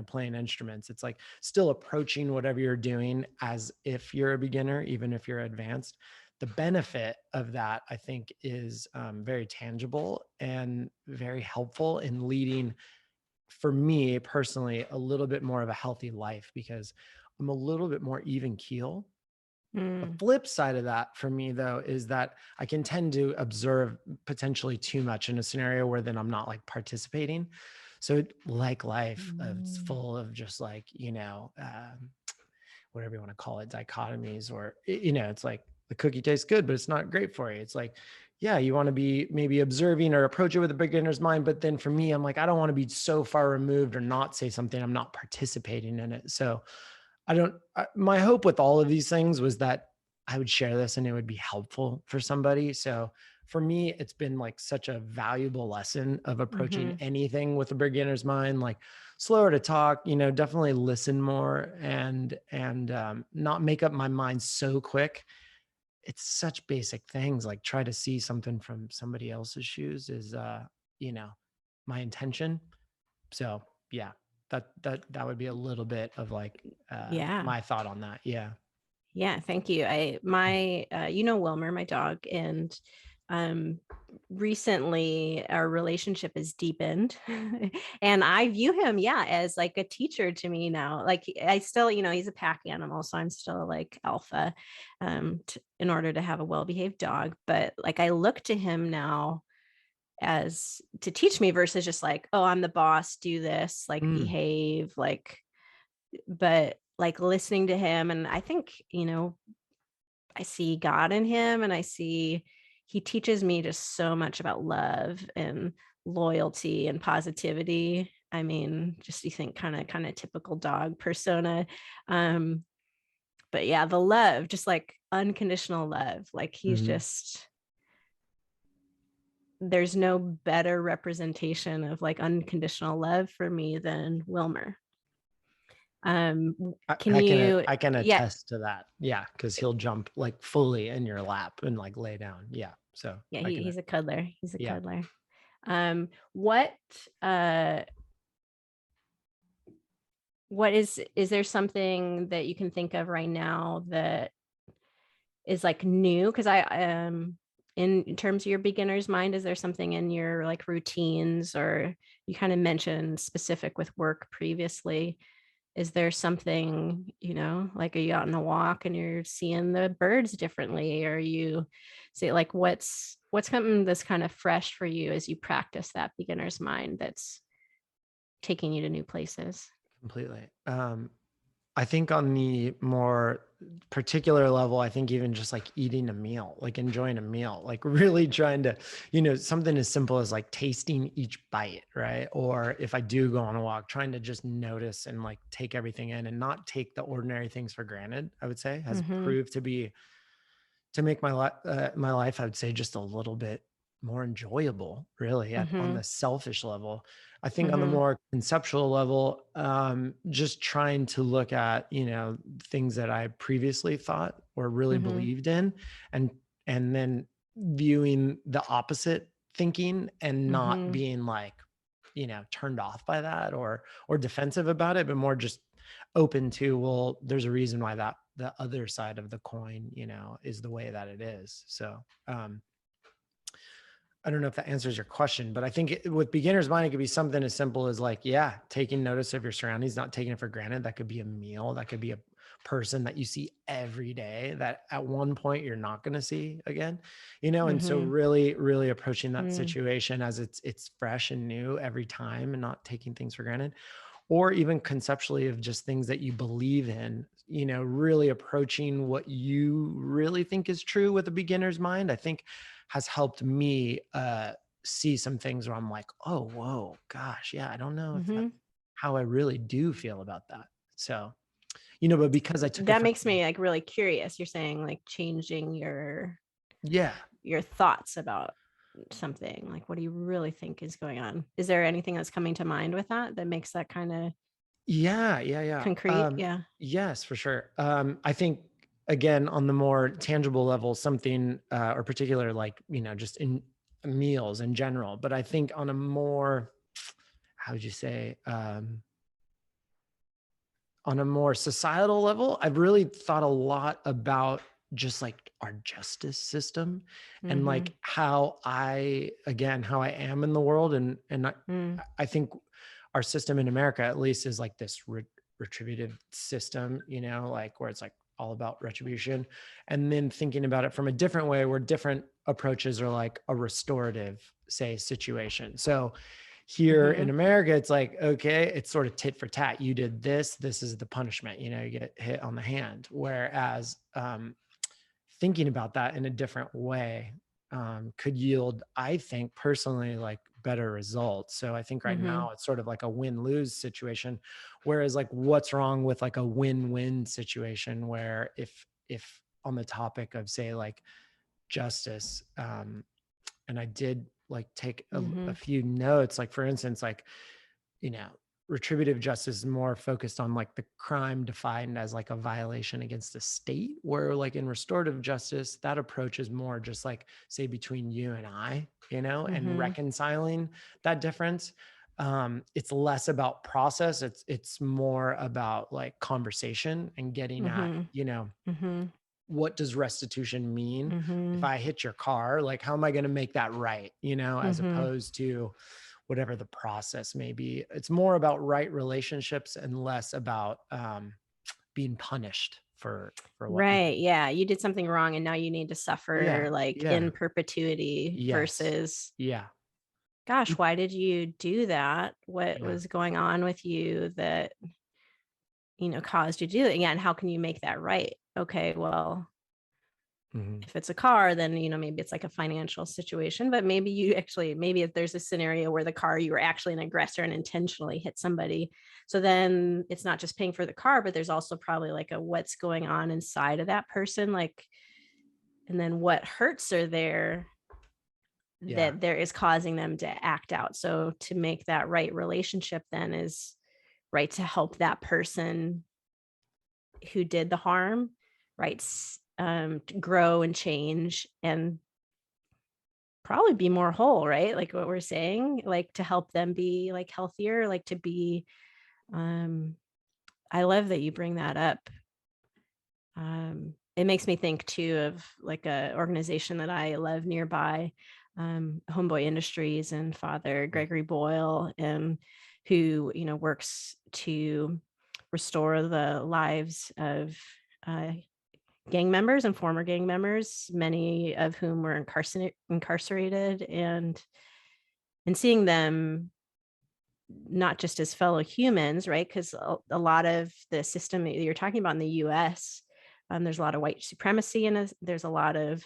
playing instruments, it's like still approaching whatever you're doing as if you're a beginner, even if you're advanced. The benefit of that, I think, is very tangible and very helpful in leading, for me personally, a little bit more of a healthy life, because I'm a little bit more even keel. The Mm. flip side of that for me, though, is that I can tend to observe potentially too much in a scenario where then I'm not like participating. So, like life, it's Mm. full of just like, whatever you want to call it, dichotomies, or, it's like the cookie tastes good, but it's not great for you. It's like, yeah, you want to be maybe observing or approach it with a beginner's mind. But then for me, I'm like, I don't want to be so far removed or not say something. I'm not participating in it. So my hope with all of these things was that I would share this and it would be helpful for somebody. So for me, it's been like such a valuable lesson of approaching Mm-hmm. anything with a beginner's mind, like slower to talk, definitely listen more, and not make up my mind so quick. It's such basic things, like try to see something from somebody else's shoes is, you know, my intention. So yeah, that would be a little bit of like Yeah. my thought on that. Yeah. Yeah, thank you. Wilmer, my dog, and um recently our relationship has deepened. And I view him, yeah, as like a teacher to me now. Like I still, he's a pack animal, so I'm still like alpha in order to have a well-behaved dog, but like I look to him now as to teach me versus just like, oh, I'm the boss, do this, like Mm, behave, like, but like listening to him. And I think, I see God in him, and I see he teaches me just so much about love and loyalty and positivity. I mean, just you think kind of typical dog persona. Um, but yeah, the love, just like unconditional love. Like he's mhm. just, there's no better representation of like unconditional love for me than Wilmer. Um, can you, I can yeah, attest to that. Yeah, because he'll jump like fully in your lap and like lay down. Yeah. So yeah, I can. he's a cuddler. He's a Yeah. cuddler. What uh what is there something that you can think of right now that is like new? Because I in terms of your beginner's mind, is there something in your like routines, or you kind of mentioned specific with work previously? Is there something, like are you out on a walk and you're seeing the birds differently? Or you say like what's something that's kind of fresh for you as you practice that beginner's mind that's taking you to new places? Completely. I think on the more particular level, I think even just like eating a meal, like enjoying a meal, like really trying to, something as simple as like tasting each bite, right? Or if I do go on a walk, trying to just notice and like take everything in and not take the ordinary things for granted, I would say has Mm-hmm. proved to make my life, I would say, just a little bit more enjoyable, really, on Mm-hmm. the selfish level. I think on the Mm-hmm. more conceptual level, just trying to look at, things that I previously thought or really Mm-hmm. believed in, and then viewing the opposite thinking and not Mm-hmm. being like, turned off by that or defensive about it, but more just open to, well, there's a reason why that the other side of the coin, is the way that it is. So I don't know if that answers your question, but I think with beginner's mind, it could be something as simple as like, yeah, taking notice of your surroundings, not taking it for granted. That could be a meal. That could be a person that you see every day that at one point you're not going to see again, you know? And so Mm-hmm. really, really approaching that Mm-hmm. situation as it's fresh and new every time and not taking things for granted, or even conceptually of just things that you believe in, you know, really approaching what you really think is true with a beginner's mind, I think has helped me see some things where I'm like, oh, whoa, gosh, yeah, I don't know if that's Mm-hmm. how I really do feel about that. So, you know, but because I took it That from, makes me like really curious. You're saying like changing yeah, your thoughts about something. Like, what do you really think is going on? Is there anything that's coming to mind with that makes that kind of yeah. concrete? Yeah. Yes, for sure. I think again, on the more tangible level, something or particular, like, you know, just in meals in general, but I think on a more, how would you say, on a more societal level, I've really thought a lot about just like our justice system and Mm-hmm. like how how I am in the world. And Mm. I think our system in America, at least, is like this retributive system, you know, like where it's like all about retribution. And then thinking about it from a different way where different approaches are like a restorative, say, situation. So here Mm-hmm. in America, it's like, okay, it's sort of tit for tat. You did this, this is the punishment, you know, you get hit on the hand. Whereas thinking about that in a different way could yield, I think personally, like better results. So I think right Mm-hmm. now it's sort of like a win-lose situation. Whereas like what's wrong with like a win-win situation where if on the topic of say like justice, and I did like take Mm-hmm. a few notes, like for instance, like, you know, retributive justice is more focused on like the crime defined as like a violation against the state, where like in restorative justice, that approach is more just like, say, between you and I, you know, and Mm-hmm. reconciling that difference. It's less about process. It's more about like conversation and getting at, Mm-hmm. you know, Mm-hmm. what does restitution mean? If Mm-hmm. I hit your car, like, how am I going to make that right? You know, as Mm-hmm. opposed to whatever the process may be. It's more about right relationships and less about being punished for what you Right. did. Yeah. You did something wrong and now you need to suffer Yeah. like Yeah. in perpetuity Yes. versus, Yeah. gosh, why did you do that? What Yeah. was going on with you that, caused you to do it? Again, how can you make that right? Okay, well, Hmm. if it's a car, then, maybe it's like a financial situation, but maybe if there's a scenario where the car, you were actually an aggressor and intentionally hit somebody. So then it's not just paying for the car, but there's also probably like what's going on inside of that person. Like, and then what hurts are there Yeah. that there is causing them to act out. So to make that right relationship then is right to help that person who did the harm, right, grow and change and probably be more whole, right? Like what we're saying, like to help them be like healthier, like to be, um, I love that you bring that up. It makes me think too of like a organization that I love nearby, Homeboy Industries and Father Gregory Boyle, and who, works to restore the lives of uh, gang members and former gang members, many of whom were incarcerated, and seeing them not just as fellow humans, right? Because a lot of the system that you're talking about in the US, there's a lot of white supremacy and there's a lot of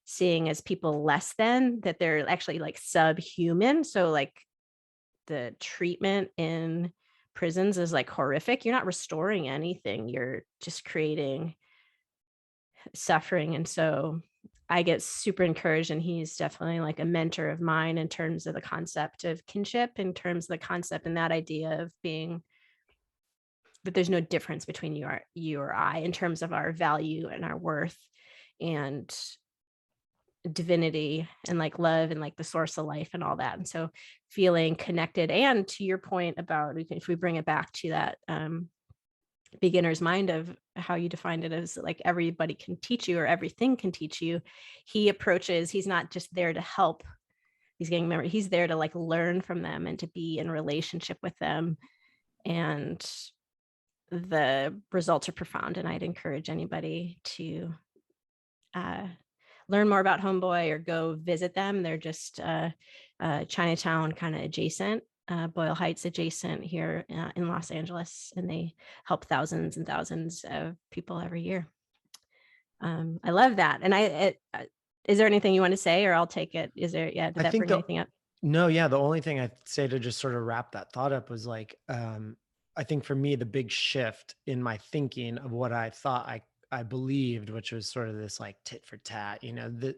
seeing as people less than, that they're actually like subhuman. So like the treatment in prisons is like horrific. You're not restoring anything. You're just creating suffering. And so I get super encouraged, and he's definitely like a mentor of mine in terms of the concept of kinship, in terms of the concept and that idea of being that there's no difference between you or I in terms of our value and our worth and divinity and like love and like the source of life and all that. And so feeling connected, and to your point about, if we bring it back to that beginner's mind of how you defined it as like everybody can teach you or everything can teach you, he's not just there to help these gang members, he's there to like learn from them and to be in relationship with them and the results are profound. And I'd encourage anybody to learn more about Homeboy or go visit them. They're just Chinatown kind of adjacent, Boyle Heights adjacent here in Los Angeles, and they help thousands and thousands of people every year. I love that. And is there anything you want to say, or I'll take it? Is there, did that bring anything up? No, yeah. The only thing I'd say to just sort of wrap that thought up was like, I think for me, the big shift in my thinking of what I thought I believed, which was sort of this like tit for tat,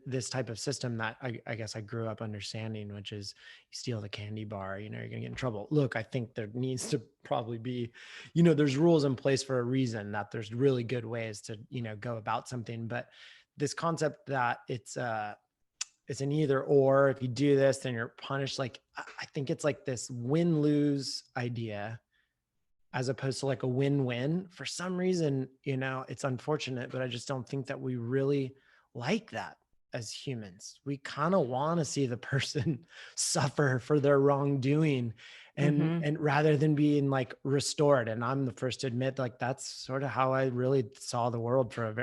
this type of system that I guess I grew up understanding, which is you steal the candy bar, you're going to get in trouble. Look, I think there needs to probably be, there's rules in place for a reason, that there's really good ways to, go about something. But this concept that it's an either or, if you do this, then you're punished. Like, I think it's like this win-lose idea as opposed to like a win-win. For some reason, it's unfortunate, but I just don't think that we really like that as humans. We kind of want to see the person suffer for their wrongdoing and rather than being like restored. And I'm the first to admit, like, that's sort of how I really saw the world for a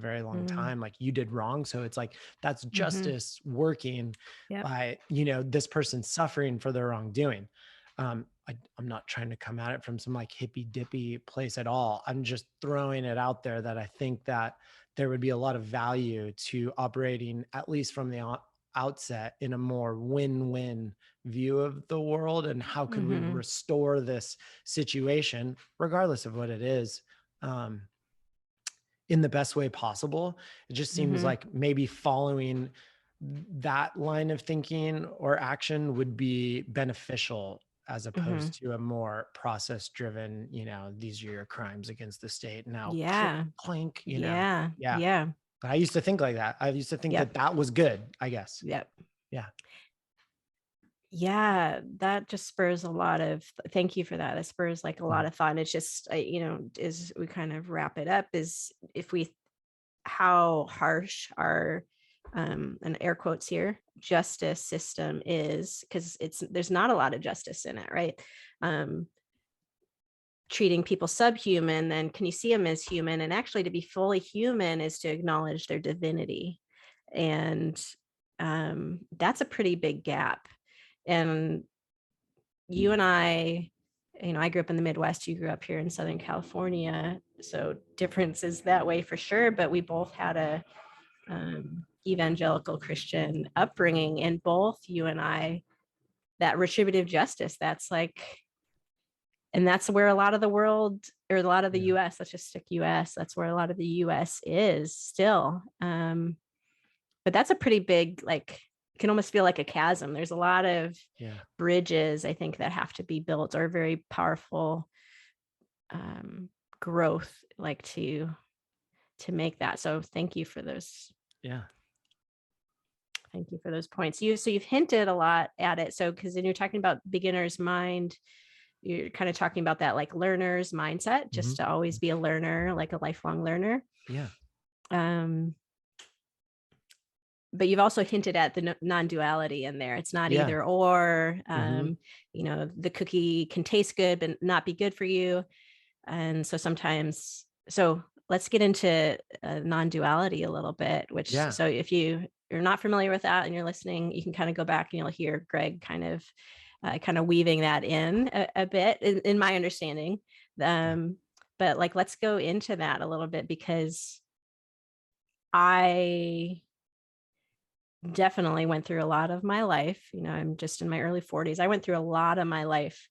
very long time. Like, you did wrong. So it's like, that's justice working by, this person suffering for their wrongdoing. I'm not trying to come at it from some like hippy dippy place at all. I'm just throwing it out there that I think that there would be a lot of value to operating, at least from the outset, in a more win-win view of the world. And how could we restore this situation, regardless of what it is, in the best way possible? It just seems like maybe following that line of thinking or action would be beneficial, as opposed to a more process driven, these are your crimes against the state. Now, clink, Yeah. But I used to think like that. I used to think that was good, I guess. Yep. Yeah. Yeah, that just spurs a lot of, thank you for that. It spurs like a lot of thought. And it's just, as we kind of wrap it up, is how harsh our, and air quotes here, justice system is, because there's not a lot of justice in it, right? Treating people subhuman, then can you see them as human? And actually, to be fully human is to acknowledge their divinity. And that's a pretty big gap. And you and I grew up in the Midwest, you grew up here in Southern California. So differences that way for sure. But we both had a evangelical Christian upbringing, and both you and I, that retributive justice, that's like, and that's where a lot of the world, or a lot of the US, let's just stick US, that's where a lot of the US is still. But that's a pretty big, like, it can almost feel like a chasm. There's a lot of bridges, I think, that have to be built, or very powerful growth, like to make that. So thank you for those. Yeah. Thank you for those points. So you've hinted a lot at it. So, because then you're talking about beginner's mind, you're kind of talking about that like learner's mindset, just to always be a learner, like a lifelong learner. Yeah. But you've also hinted at the non-duality in there. It's not either or. The cookie can taste good but not be good for you. And so sometimes, let's get into non-duality a little bit, so if you're not familiar with that and you're listening, you can kind of go back and you'll hear Greg kind of weaving that in a bit in my understanding. But like, let's go into that a little bit, because I definitely went through a lot of my life. I'm just in my early 40s. I went through a lot of my life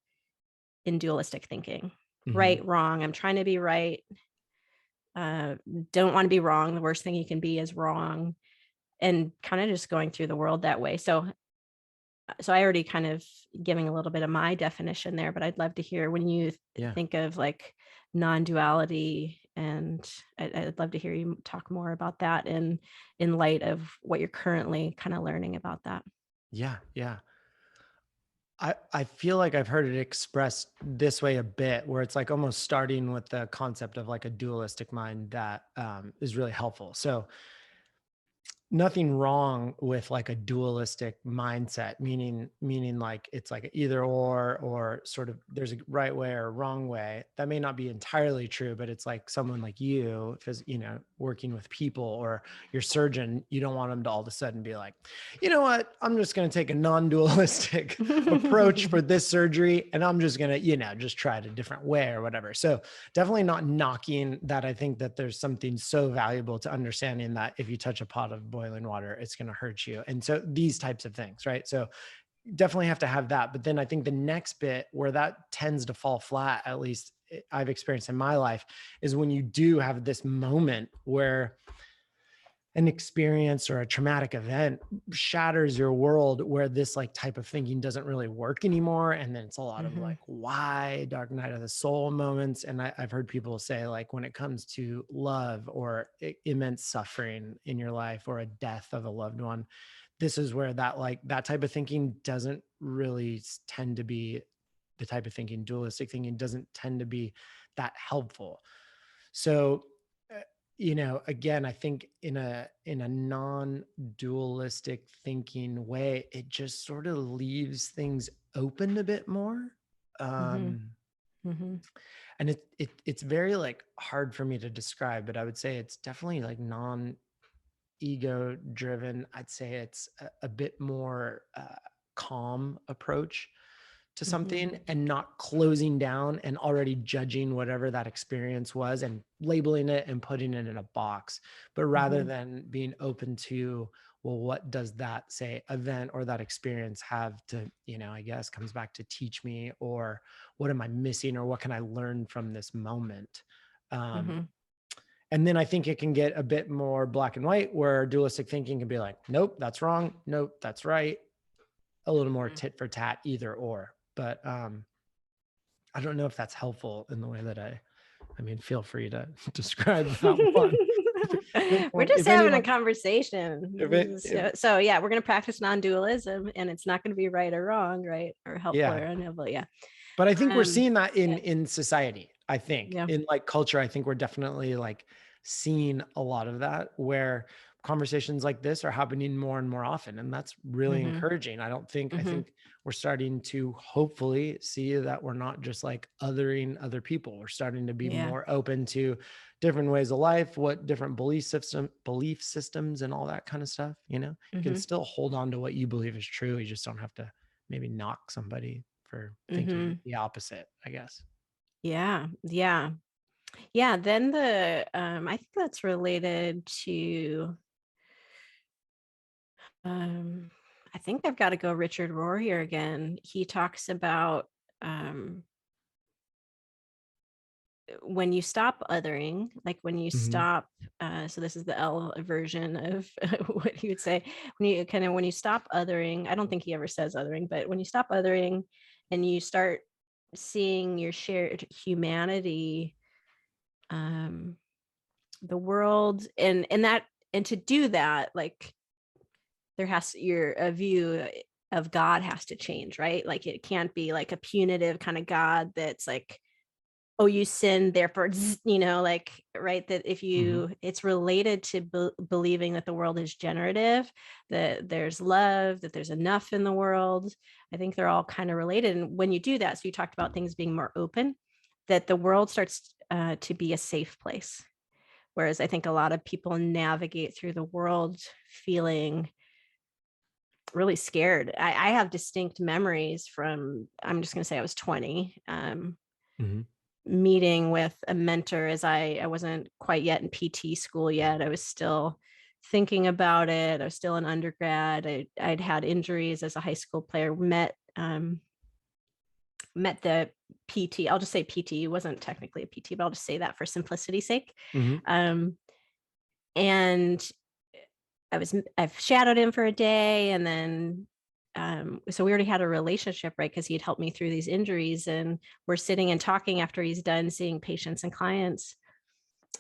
in dualistic thinking. Right, wrong. I'm trying to be right. Don't want to be wrong. The worst thing you can be is wrong. And kind of just going through the world that way. So I already kind of giving a little bit of my definition there, but I'd love to hear when you think of like non-duality, and I'd love to hear you talk more about that in light of what you're currently kind of learning about that. Yeah. I feel like I've heard it expressed this way a bit, where it's like almost starting with the concept of like a dualistic mind that is really helpful. So nothing wrong with like a dualistic mindset, meaning like it's like either or sort of there's a right way or a wrong way. That may not be entirely true, but it's like someone like you, because, you know, working with people or your surgeon, you don't want them to all of a sudden be like, you know what, I'm just going to take a non-dualistic approach for this surgery. And I'm just going to, you know, just try it a different way or whatever. So definitely not knocking that. I think that there's something so valuable to understanding that if you touch a pot of boiling water, it's going to hurt you. And so these types of things, right? So definitely have to have that. But then I think the next bit where that tends to fall flat, at least I've experienced in my life, is when you do have this moment where an experience or a traumatic event shatters your world, where this like type of thinking doesn't really work anymore. And then it's a lot of like, why dark night of the soul moments. And I've heard people say, like, when it comes to love or immense suffering in your life or a death of a loved one, this is where that like that type of thinking doesn't really tend to be the type of thinking. Dualistic thinking doesn't tend to be that helpful. So you know, again, I think in a non-dualistic thinking way, it just sort of leaves things open a bit more. And it's very like hard for me to describe, but I would say it's definitely like non-ego driven. I'd say it's a bit more calm approach to something, and not closing down and already judging whatever that experience was and labeling it and putting it in a box, but rather than being open to, well, what does that, say, event or that experience have to, you know, I guess comes back to teach me, or what am I missing, or what can I learn from this moment? And then I think it can get a bit more black and white, where dualistic thinking can be like, nope, that's wrong. Nope, that's right. A little more tit for tat, either or. But I don't know if that's helpful in the way that I mean, feel free to describe that one. We're just If having a anyone, conversation. So yeah, we're going to practice non-dualism, and it's not going to be right or wrong, right? Or helpful or unhelpful. Yeah. But I think we're seeing that in society. I think Yeah. in like culture, I think we're definitely like seeing a lot of that, where conversations like this are happening more and more often. And that's really encouraging. I think we're starting to hopefully see that we're not just like othering other people. We're starting to be more open to different ways of life, what different belief systems and all that kind of stuff. You know, you can still hold on to what you believe is true. You just don't have to maybe knock somebody for thinking the opposite, I guess. Yeah. Then I think that's related to, I think I've got to go Richard Rohr here again. He talks about, when you stop othering, like when you stop, so this is the L version of what he would say, when you stop othering, I don't think he ever says othering, but when you stop othering and you start seeing your shared humanity, the world, and to do that, like your view of God has to change, right? Like it can't be like a punitive kind of God that's like, oh, you sin, therefore, you know, like, right. That if you, it's related to believing that the world is generative, that there's love, that there's enough in the world. I think they're all kind of related. And when you do that, so you talked about things being more open, that the world starts to be a safe place. Whereas I think a lot of people navigate through the world feeling really scared. I have distinct memories from, I'm just going to say I was 20, meeting with a mentor, as I wasn't quite yet in PT school yet. I was still thinking about it. I was still an undergrad. I'd had injuries as a high school player, met the PT. I'll just say PT. It wasn't technically a PT, but I'll just say that for simplicity's sake. And I've shadowed him for a day, and then so we already had a relationship, right? Because he'd helped me through these injuries, and we're sitting and talking after he's done seeing patients and clients,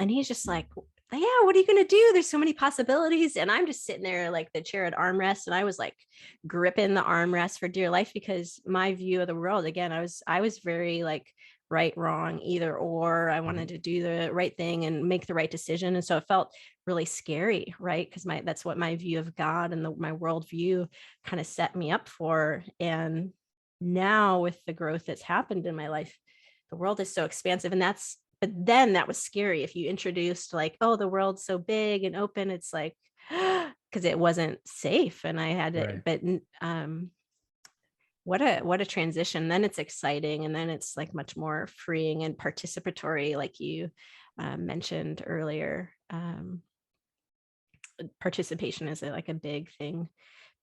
and he's just like, yeah, what are you going to do? There's so many possibilities. And I'm just sitting there like the chair at armrest, and I was like gripping the armrest for dear life, because my view of the world, again, I was very like right, wrong, either or. I wanted to do the right thing and make the right decision. And so it felt really scary, right? Because that's what my view of God and my worldview kind of set me up for. And now with the growth that's happened in my life, the world is so expansive. But then that was scary. If you introduced like, oh, the world's so big and open, it's like, because it wasn't safe. And I had to, Right. but what a transition. Then it's exciting, and then it's like much more freeing and participatory, like you mentioned earlier. Participation is like a big thing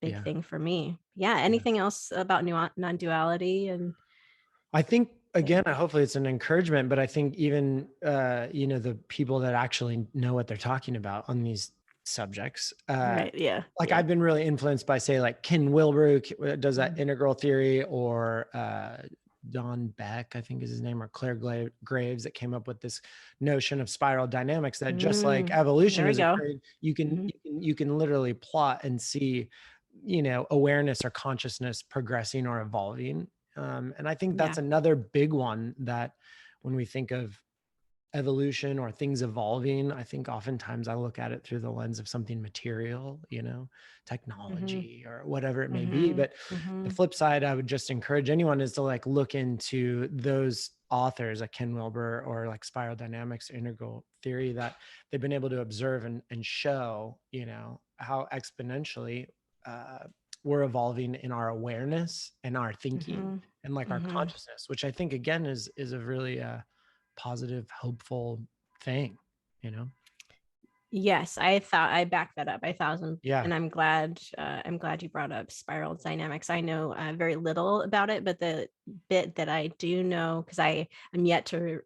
Yeah. for me. Yeah. Yeah. Anything else about non-duality? And I think again, hopefully it's an encouragement, but I think even the people that actually know what they're talking about on these subjects, right. Yeah. like Yeah. I've been really influenced by, say, like Ken Wilber does that Mhm. integral theory, or Don Beck, I think is his name, or Claire Graves, that came up with this notion of spiral dynamics, that just like evolution There we is go. occurring, you can literally plot and see, awareness or consciousness progressing or evolving. And I think that's Yeah. another big one, that when we think of evolution or things evolving, I think oftentimes I look at it through the lens of something material, Hmm. technology or whatever it may be. Hmm. But the Hmm. flip side, I would just encourage anyone is to like look into those authors like Ken Wilber or like spiral dynamics or integral theory, that they've been able to observe and show, how exponentially we're evolving in our awareness and our thinking Hmm. and like our Hmm. consciousness, which I think again is a really positive, hopeful thing, Yes, I thought I backed that up. Yeah. And I'm glad you brought up spiral dynamics. I know very little about it, but the bit that I do know, because I am yet to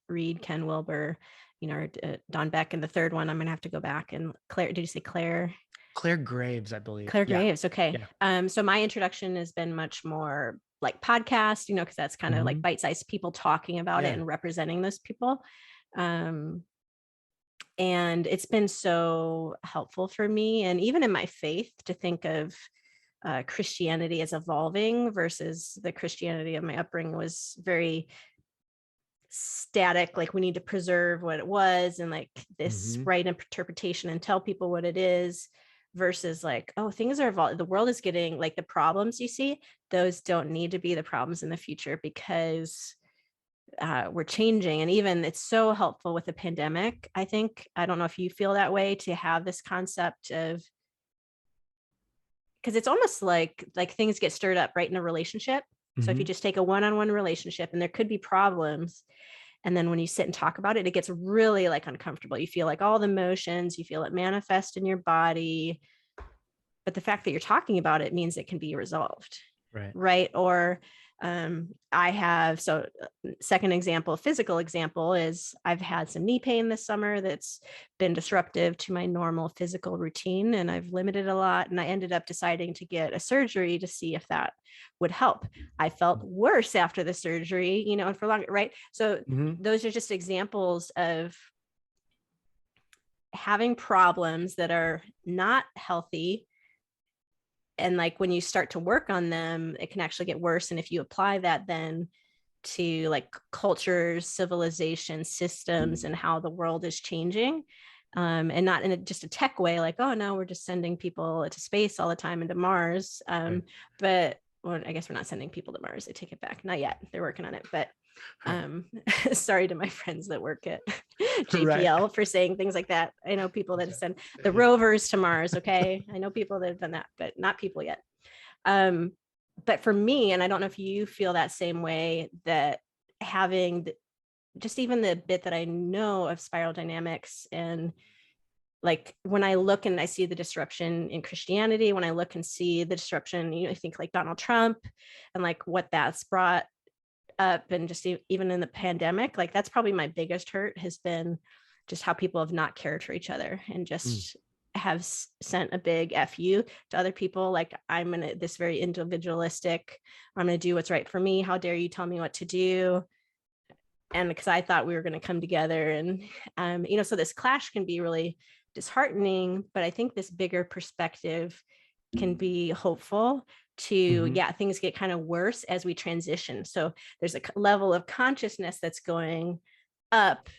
read Ken Wilber, or Don Beck, and the third one I'm gonna have to go back. And Claire, did you say Claire? Claire Graves, I believe. Claire Yeah. Graves. Okay. Yeah. So my introduction has been much more like podcast, because that's kind of like bite-sized people talking about it Yeah. and representing those people. Um, and it's been so helpful for me, and even in my faith, to think of Christianity as evolving versus the Christianity of my upbringing was very static. Like, we need to preserve what it was, and like this right interpretation, and tell people what it is, versus like, oh, things are evolving. The world is getting, like, the problems you see, those don't need to be the problems in the future, because we're changing. And even it's so helpful with the pandemic. I think, I don't know if you feel that way, to have this concept of, because it's almost like things get stirred up right in a relationship. So if you just take a one-on-one relationship, and there could be problems, and then when you sit and talk about it, it gets really like uncomfortable. You feel like all the emotions, you feel it manifest in your body. But the fact that you're talking about it means it can be resolved. Right. Right. Or I have, so second example, physical example, is I've had some knee pain this summer that's been disruptive to my normal physical routine, and I've limited a lot. And I ended up deciding to get a surgery to see if that would help. I felt worse after the surgery, and for longer. Right. So those are just examples of having problems that are not healthy. And like, when you start to work on them, it can actually get worse. And if you apply that then to like cultures, civilization, systems, and how the world is changing, and not in just a tech way, like, oh no, we're just sending people to space all the time, into Mars. Right. But, well, I guess we're not sending people to Mars. I take it back. Not yet. They're working on it. But sorry to my friends that work at JPL for saying things like that. I know people that have sent the rovers to Mars. Okay. I know people that have done that, but not people yet. But for me, and I don't know if you feel that same way, that having just even the bit that I know of spiral dynamics, and like when I look and I see the disruption in Christianity, when I look and see the disruption, I think like Donald Trump and like what that's brought up, and just even in the pandemic, like that's probably my biggest hurt, has been just how people have not cared for each other, and just have sent a big fu to other people. Like, I'm in this very individualistic, I'm going to do what's right for me, how dare you tell me what to do. And because I thought we were going to come together, and so this clash can be really disheartening. But I think this bigger perspective can be hopeful to, yeah, things get kind of worse as we transition. So there's a level of consciousness that's going up,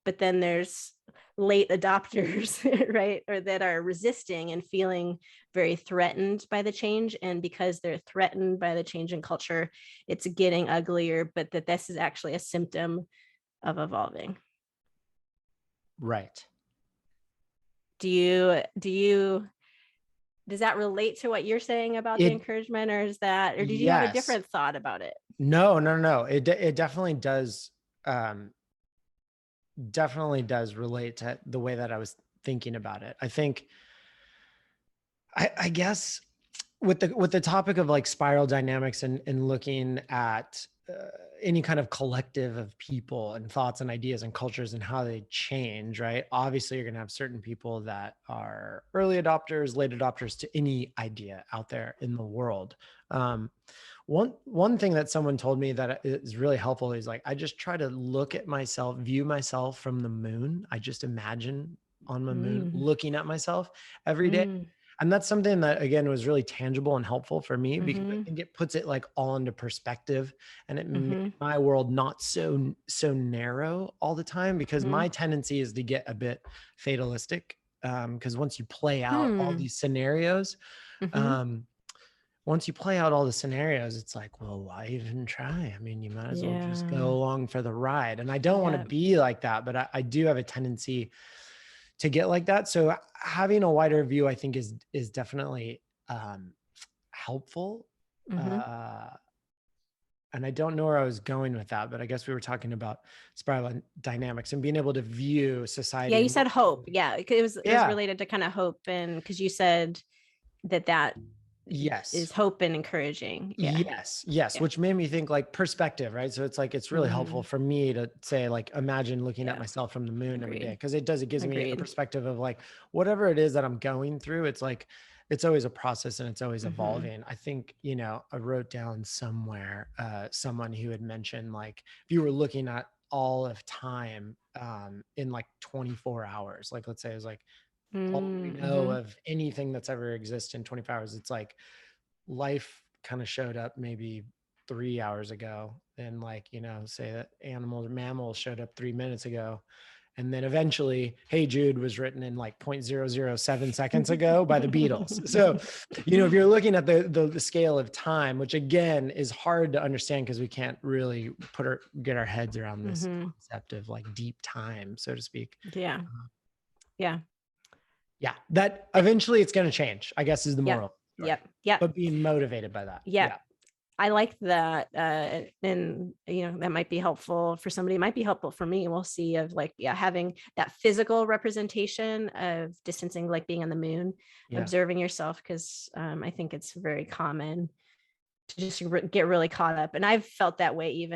but then there's late adopters, right? Or that are resisting and feeling very threatened by the change. And because they're threatened by the change in culture, it's getting uglier, but that this is actually a symptom of evolving. Right. Does that relate to what you're saying about the encouragement, or did you have a different thought about it? No. It definitely does. Definitely does relate to the way that I was thinking about it. I think, I guess with the topic of like spiral dynamics and looking at any kind of collective of people and thoughts and ideas and cultures and how they change, right? Obviously, you're going to have certain people that are early adopters, late adopters to any idea out there in the world. One thing that someone told me that is really helpful is like, I just try to look at myself, view myself from the moon. I just imagine on the moon looking at myself every day. And that's something that, again, was really tangible and helpful for me because I think it puts it like all into perspective, and it makes my world not so narrow all the time, because my tendency is to get a bit fatalistic. Because once you play out all these scenarios, it's like, well, why even try? I mean, you might as well just go along for the ride. And I don't want to be like that, but I do have a tendency to get like that. So having a wider view, I think is definitely helpful. And I don't know where I was going with that, but I guess we were talking about spiral dynamics and being able to view society. Yeah, you said hope. Yeah, it was related to kind of hope, and because you said that is hope and encouraging. Yes. Which made me think like perspective, right? So it's like, it's really helpful for me to say, like, imagine looking at myself from the moon every day. Because it gives me a perspective of like, whatever it is that I'm going through, it's like, it's always a process and it's always evolving. I think, I wrote down somewhere, someone who had mentioned, like, if you were looking at all of time in like 24 hours, like, let's say it was like, all we know of anything that's ever existed in 24 hours, it's like, life kind of showed up maybe 3 hours ago, and like, say that animals or mammals showed up 3 minutes ago, and then eventually Hey Jude was written in like 0.007 seconds ago by the Beatles. So if you're looking at the scale of time, which again is hard to understand because we can't really get our heads around this concept of like deep time, so to speak. That eventually it's going to change, I guess, is the moral. But being motivated by that. I like that. And that might be helpful for somebody. It might be helpful for me. We'll see, of like, having that physical representation of distancing, like being on the moon, observing yourself. Cause I think it's very common to just get really caught up. And I've felt that way.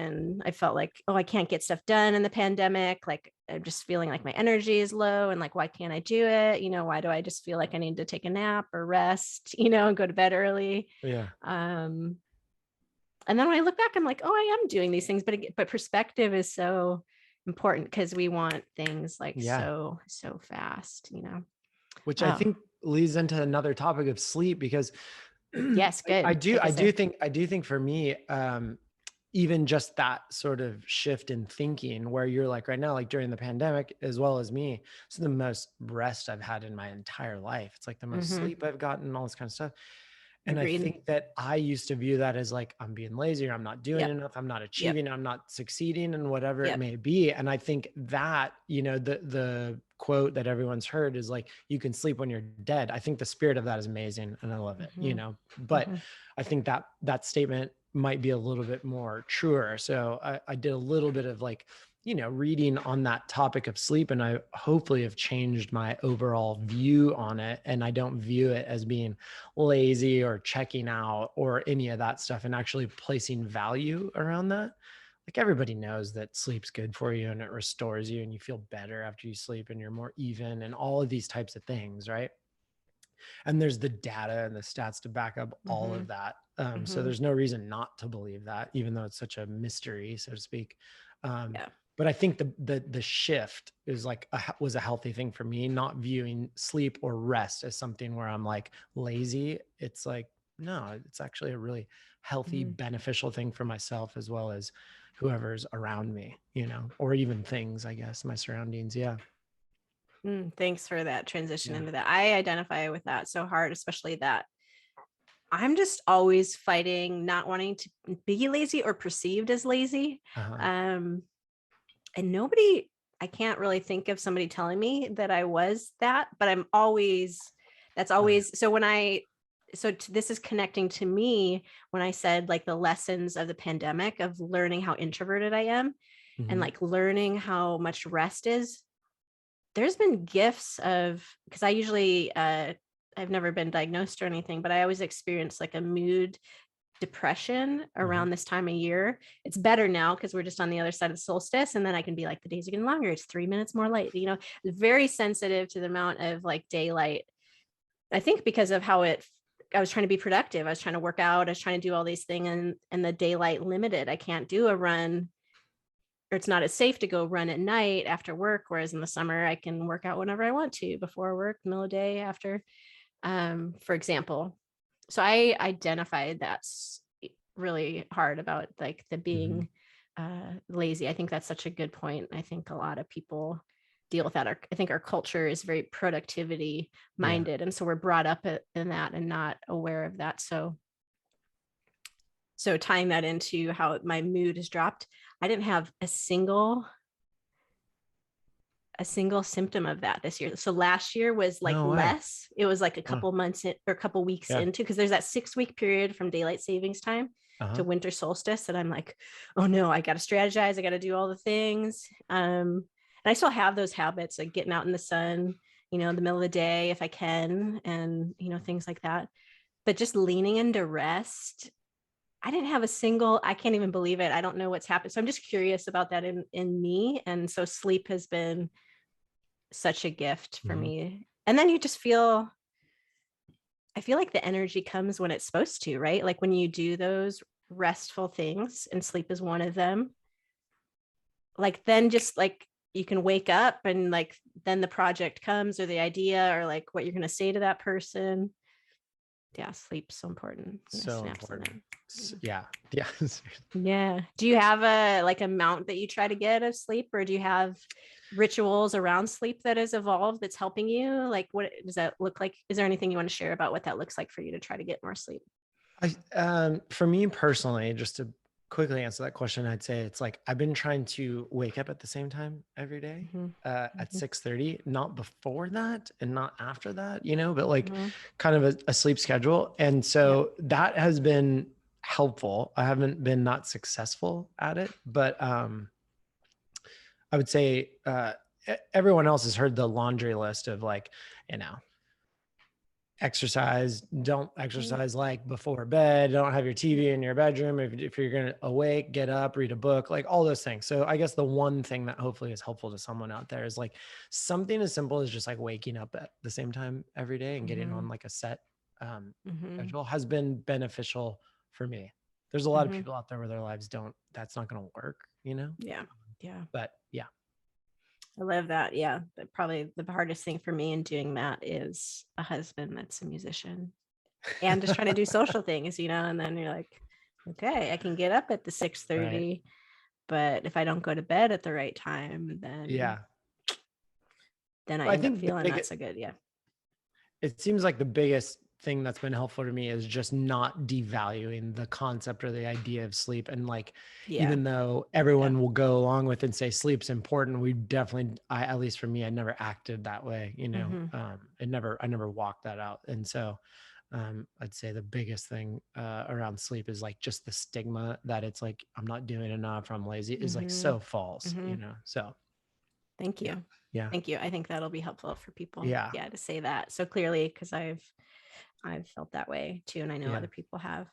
I felt like, I can't get stuff done in the pandemic. Like, I'm just feeling like my energy is low, and like, why can't I do it? Why do I just feel like I need to take a nap or rest, and go to bed early? And then when I look back, I'm like, I am doing these things, but perspective is so important, because we want things like so fast, Which I think leads into another topic of sleep, because yes, good. I do think for me, even just that sort of shift in thinking, where you're like right now, like during the pandemic, as well as me, it's the most rest I've had in my entire life. It's like the most sleep I've gotten, all this kind of stuff. And Agreed. I think that I used to view that as like, I'm being lazy, or I'm not doing enough, I'm not achieving, I'm not succeeding, and whatever it may be. And I think that, the quote that everyone's heard is like, you can sleep when you're dead. I think the spirit of that is amazing, and I love it, but I think that statement might be a little bit more truer. So I did a little bit of like, reading on that topic of sleep, and I hopefully have changed my overall view on it. And I don't view it as being lazy or checking out or any of that stuff, and actually placing value around that. Like, everybody knows that sleep's good for you, and it restores you, and you feel better after you sleep, and you're more even, and all of these types of things, right? And there's the data and the stats to back up all of that. So there's no reason not to believe that, even though it's such a mystery, so to speak. But I think the shift is like was a healthy thing for me, not viewing sleep or rest as something where I'm like lazy. It's like, no, it's actually a really healthy, beneficial thing for myself as well as whoever's around me, you know, or even things, I guess, my surroundings. Yeah. Thanks for that transition Yeah. into that. I identify with that so hard, especially that I'm just always fighting not wanting to be lazy or perceived as lazy. And nobody, I can't really think of somebody telling me that I was that, but I'm always, that's always, so when this is connecting to me when I said like the lessons of the pandemic of learning how introverted I am and like learning how much rest is. There's been gifts of, because I usually, I've never been diagnosed or anything, but I always experience like a mood depression around this time of year. It's better now because we're just on the other side of the solstice. And then I can be like, the days are getting longer. It's 3 minutes more light, you know, very sensitive to the amount of like daylight. I think because of how I was trying to be productive. I was trying to work out. I was trying to do all these things and the daylight limited. I can't do a run, or it's not as safe to go run at night after work. Whereas in the summer, I can work out whenever I want to, before work, middle of the day, after, for example. So I identified that's really hard about like the being lazy. I think that's such a good point. I think a lot of people deal with that. I think our culture is very productivity minded. And so we're brought up in that and not aware of that. So tying that into how my mood has dropped, I didn't have a single symptom of that this year. So last year was like less. It was like a couple months or a couple weeks into, because there's that 6-week period from daylight savings time to winter solstice. And I'm like, oh no, I got to strategize. I got to do all the things. And I still have those habits, like getting out in the sun, you know, in the middle of the day if I can, and, you know, things like that. But just leaning into rest, I didn't have a single, I can't even believe it. I don't know what's happened. So I'm just curious about that in me. And so sleep has been such a gift for me. And then you just feel, I feel like the energy comes when it's supposed to, right? Like when you do those restful things, and sleep is one of them. Like then just like you can wake up and like then the project comes, or the idea, or like what you're going to say to that person. Yeah, sleep's so important. So important. Yeah. Yeah. Do you have a like amount that you try to get of sleep, or do you have rituals around sleep that has evolved that's helping you? Like what does that look like? Is there anything you want to share about what that looks like for you to try to get more sleep? For me personally, just to quickly answer that question, I'd say it's like I've been trying to wake up at the same time every day at 6:30, not before that and not after that, you know, but like kind of a sleep schedule. And so that has been helpful. I haven't been not successful at it, but I would say everyone else has heard the laundry list of like, you know, don't exercise like before bed, don't have your TV in your bedroom. If you're going to awake, get up, read a book, like all those things. So I guess the one thing that hopefully is helpful to someone out there is like something as simple as just like waking up at the same time every day and getting on like a set schedule has been beneficial for me. There's a lot of people out there where their lives that's not going to work, you know? Yeah. But yeah. I love that. Yeah. But probably the hardest thing for me in doing that is a husband that's a musician and just trying to do social things, you know, and then you're like, okay, I can get up at the 6:30, but if I don't go to bed at the right time, then I end up feeling not so good. Yeah. It seems like the biggest thing that's been helpful to me is just not devaluing the concept or the idea of sleep. And like, even though everyone will go along with and say sleep's important, we definitely, at least for me, I never acted that way, you know, I never walked that out. And so I'd say the biggest thing around sleep is like just the stigma that it's like, I'm not doing enough, or I'm lazy is like so false, you know? So thank you. Yeah. Thank you. I think that'll be helpful for people. Yeah. To say that so clearly, because I've felt that way too. And I know other people have.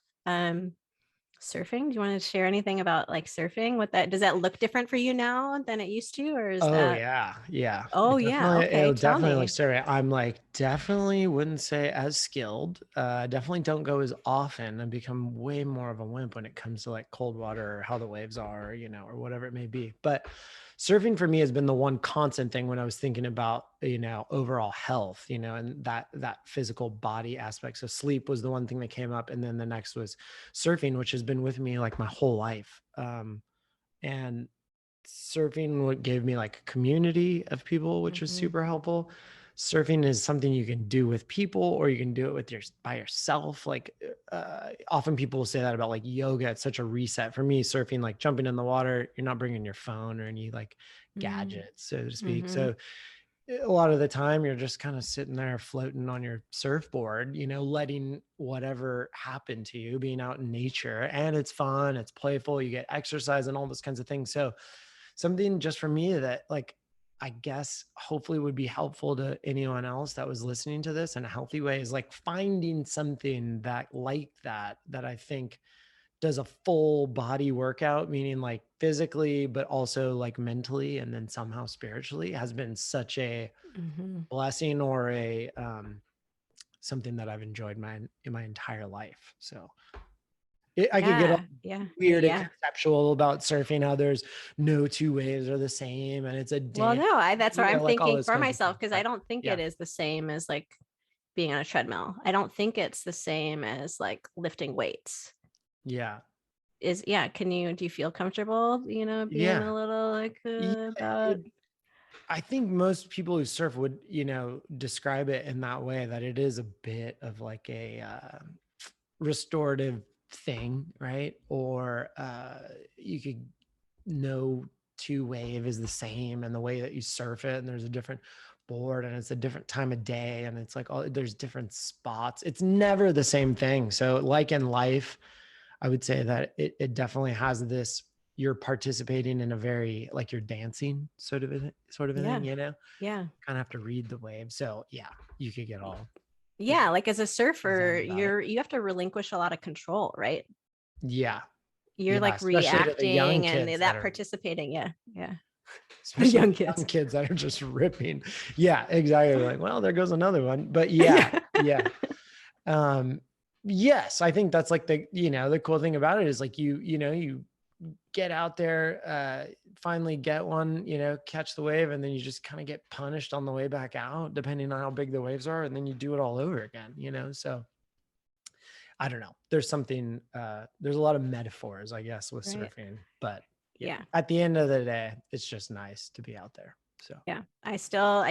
Surfing. Do you want to share anything about like surfing? Does that look different for you now than it used to? Or is that? Yeah. Oh yeah. Okay. It'll Tell definitely me. look surfing. I'm like, definitely wouldn't say as skilled. Definitely don't go as often and become way more of a wimp when it comes to like cold water or how the waves are, you know, or whatever it may be. But surfing for me has been the one constant thing when I was thinking about, overall health, and that physical body aspect. So sleep was the one thing that came up. And then the next was surfing, which has been with me like my whole life. And surfing what gave me like a community of people, which was super helpful. Surfing is something you can do with people, or you can do it with by yourself. Like often people will say that about like yoga. It's such a reset. For me, surfing, like jumping in the water, you're not bringing your phone or any like gadgets, so to speak. So a lot of the time you're just kind of sitting there floating on your surfboard, letting whatever happen to you, being out in nature, and it's fun, it's playful, you get exercise and all those kinds of things. So something just for me that like, I guess hopefully would be helpful to anyone else that was listening to this in a healthy way is like finding something that I think does a full body workout, meaning like physically, but also like mentally and then somehow spiritually, has been such a blessing, or a something that I've enjoyed in my entire life. So I could get all weird and conceptual about surfing, how there's no two waves are the same and it's a dance. Well, no, that's what I'm like thinking for myself, because I don't think it is the same as like being on a treadmill. I don't think it's the same as like lifting weights. Yeah. Do you feel comfortable, being a little like about? I think most people who surf would, describe it in that way, that it is a bit of like a restorative thing, right? Or you could know two wave is the same, and the way that you surf it, and there's a different board and it's a different time of day, and it's like there's different spots. It's never the same thing. So like in life, I would say that it definitely has this, you're participating in a very, like you're dancing sort of a thing, Yeah. kind of have to read the waves. So yeah, you could get all. Yeah. Like as a surfer, you have to relinquish a lot of control, right? Yeah. You're like reacting and that participating. Yeah. Yeah. Especially young kids that are just ripping. Yeah, exactly. Like, well, there goes another one. But yeah. Yes, I think that's like the cool thing about it is like you get out there, finally get one, catch the wave, and then you just kind of get punished on the way back out, depending on how big the waves are, and then you do it all over again, so I don't know. There's something, there's a lot of metaphors, I guess, with surfing, but yeah, at the end of the day, it's just nice to be out there. So yeah, I still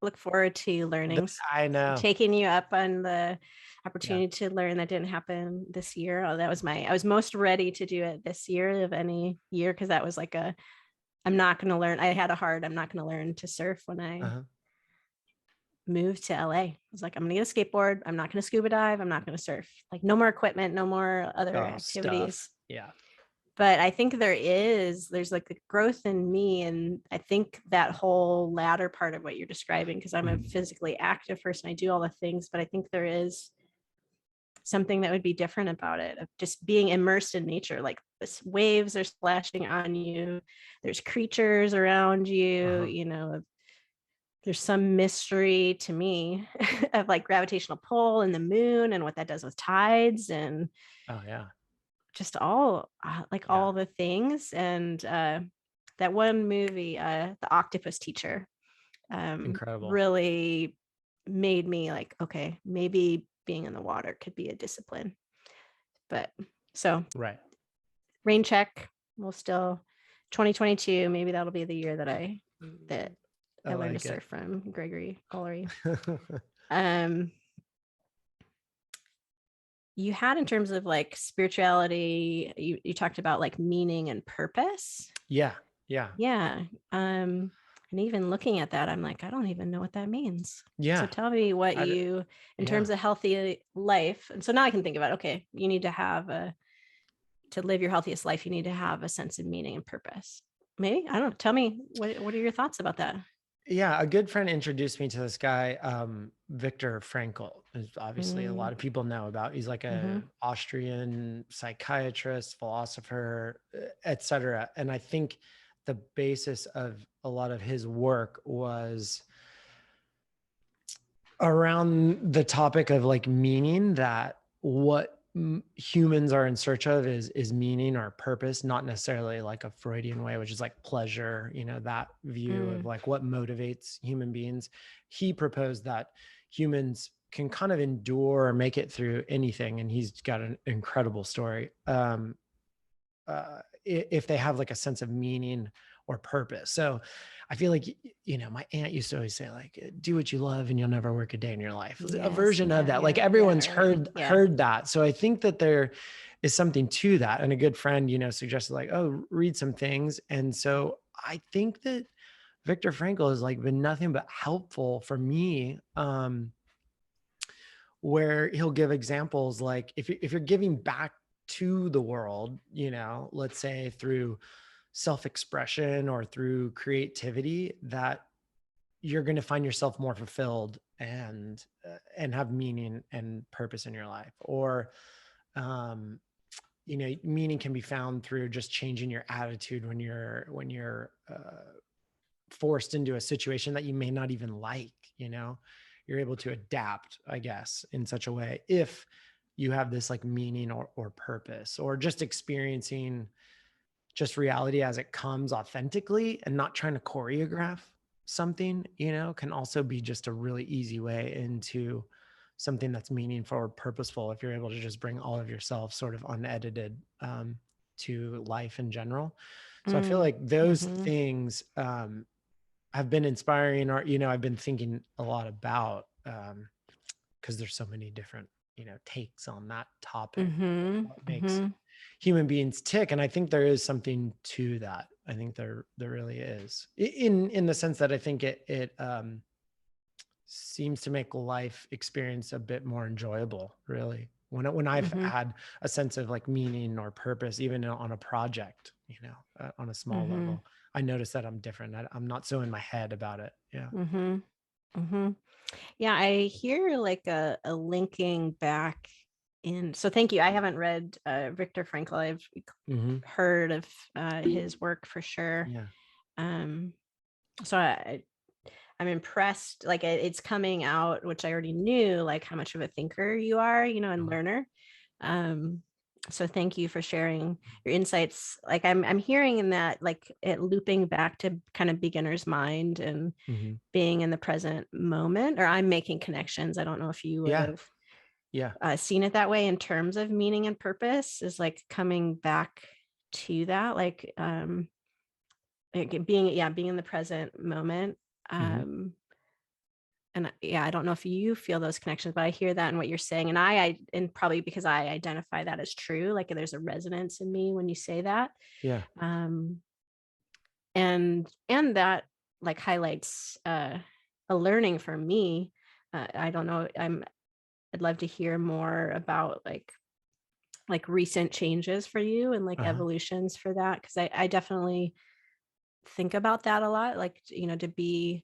look forward to learning. I know, taking you up on the opportunity to learn. That didn't happen this year. I was most ready to do it this year of any year, because that was like I'm not going to learn. I had I'm not going to learn to surf when I moved to LA. I was like, I'm going to get a skateboard. I'm not going to scuba dive. I'm not going to surf. Like no more equipment, no more other activities. Stuff. Yeah. But I think there's like a growth in me. And I think that whole latter part of what you're describing, because I'm a physically active person, I do all the things, but I think there is something that would be different about it, of just being immersed in nature. Like this waves are splashing on you. There's creatures around you, there's some mystery to me of like gravitational pull and the moon and what that does with tides and just all all the things. And that one movie, The Octopus Teacher, incredible, really made me like, okay, maybe being in the water could be a discipline. But so rain check, we'll still 2022, maybe that'll be the year that I learned to surf from Gregory Ullery. You had, in terms of like spirituality, you talked about like meaning and purpose. Yeah. And even looking at that, I'm like, I don't even know what that means. Yeah. So tell me what in terms of healthy life. And so now I can think about, okay, you need to have to live your healthiest life, you need to have a sense of meaning and purpose. Maybe, I don't know. Tell me, what are your thoughts about that? Yeah. A good friend introduced me to this guy, Viktor Frankel, who's obviously a lot of people know about. He's like a Austrian psychiatrist, philosopher, etc. And I think the basis of a lot of his work was around the topic of like meaning, that what humans are in search of is meaning or purpose, not necessarily like a Freudian way, which is like pleasure, that view of like what motivates human beings. He proposed that humans can kind of endure or make it through anything. And he's got an incredible story. If they have like a sense of meaning or purpose. So I feel like, my aunt used to always say like, do what you love and you'll never work a day in your life. A version of that. Like everyone's heard that. So I think that there is something to that. And a good friend, suggested like, oh, read some things. And so I think that Viktor Frankl has like been nothing but helpful for me, where he'll give examples like if you're giving back to the world, let's say through self-expression or through creativity, that you're going to find yourself more fulfilled and have meaning and purpose in your life. Or, meaning can be found through just changing your attitude when you're forced into a situation that you may not even like, you're able to adapt, I guess, in such a way if you have this like meaning or purpose, or just experiencing just reality as it comes authentically and not trying to choreograph something, can also be just a really easy way into something that's meaningful or purposeful if you're able to just bring all of yourself sort of unedited to life in general. So I feel like those things have been inspiring, or, I've been thinking a lot about, because there's so many different, takes on that topic. What makes human beings tick. And I think there is something to that. I think there really is, in the sense that I think it seems to make life experience a bit more enjoyable, really. When I've had a sense of like meaning or purpose, even on a project, on a small level, I notice that I'm different. I'm not so in my head about it. Yeah. Yeah. I hear like a linking back in. So thank you. I haven't read Viktor Frankl. I've heard of his work for sure. Yeah. So I'm impressed. Like it's coming out, which I already knew, like how much of a thinker you are, and learner. So thank you for sharing your insights. Like I'm hearing in that, like it looping back to kind of beginner's mind and being in the present moment, or I'm making connections. I don't know if you would have seen it that way in terms of meaning and purpose, is like coming back to that, like being in the present moment. And I don't know if you feel those connections, but I hear that in what you're saying. And and probably because I identify that as true, like there's a resonance in me when you say that. Yeah. And that like highlights a learning for me. I don't know. I'd love to hear more about like recent changes for you and like evolutions for that. Cause I definitely think about that a lot, like, to be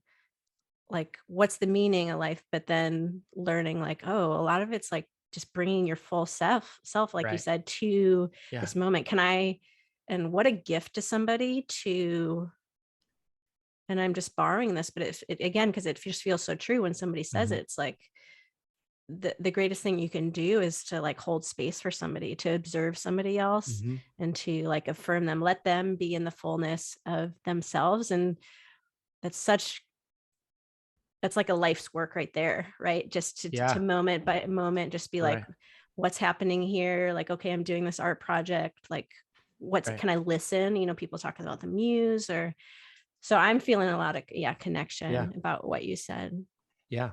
like, what's the meaning of life? But then learning like, oh, a lot of it's like just bringing your full self, like you said, to this moment. And what a gift to somebody to, and I'm just borrowing this, but it again, because it just feels so true when somebody says it, it's like the greatest thing you can do is to like hold space for somebody, to observe somebody else and to like affirm them, let them be in the fullness of themselves. And that's like a life's work right there, right? Just to moment by moment, just be like, what's happening here? Like, okay, I'm doing this art project. Like, can I listen? People talk about the muse, so I'm feeling a lot of, connection about what you said. Yeah.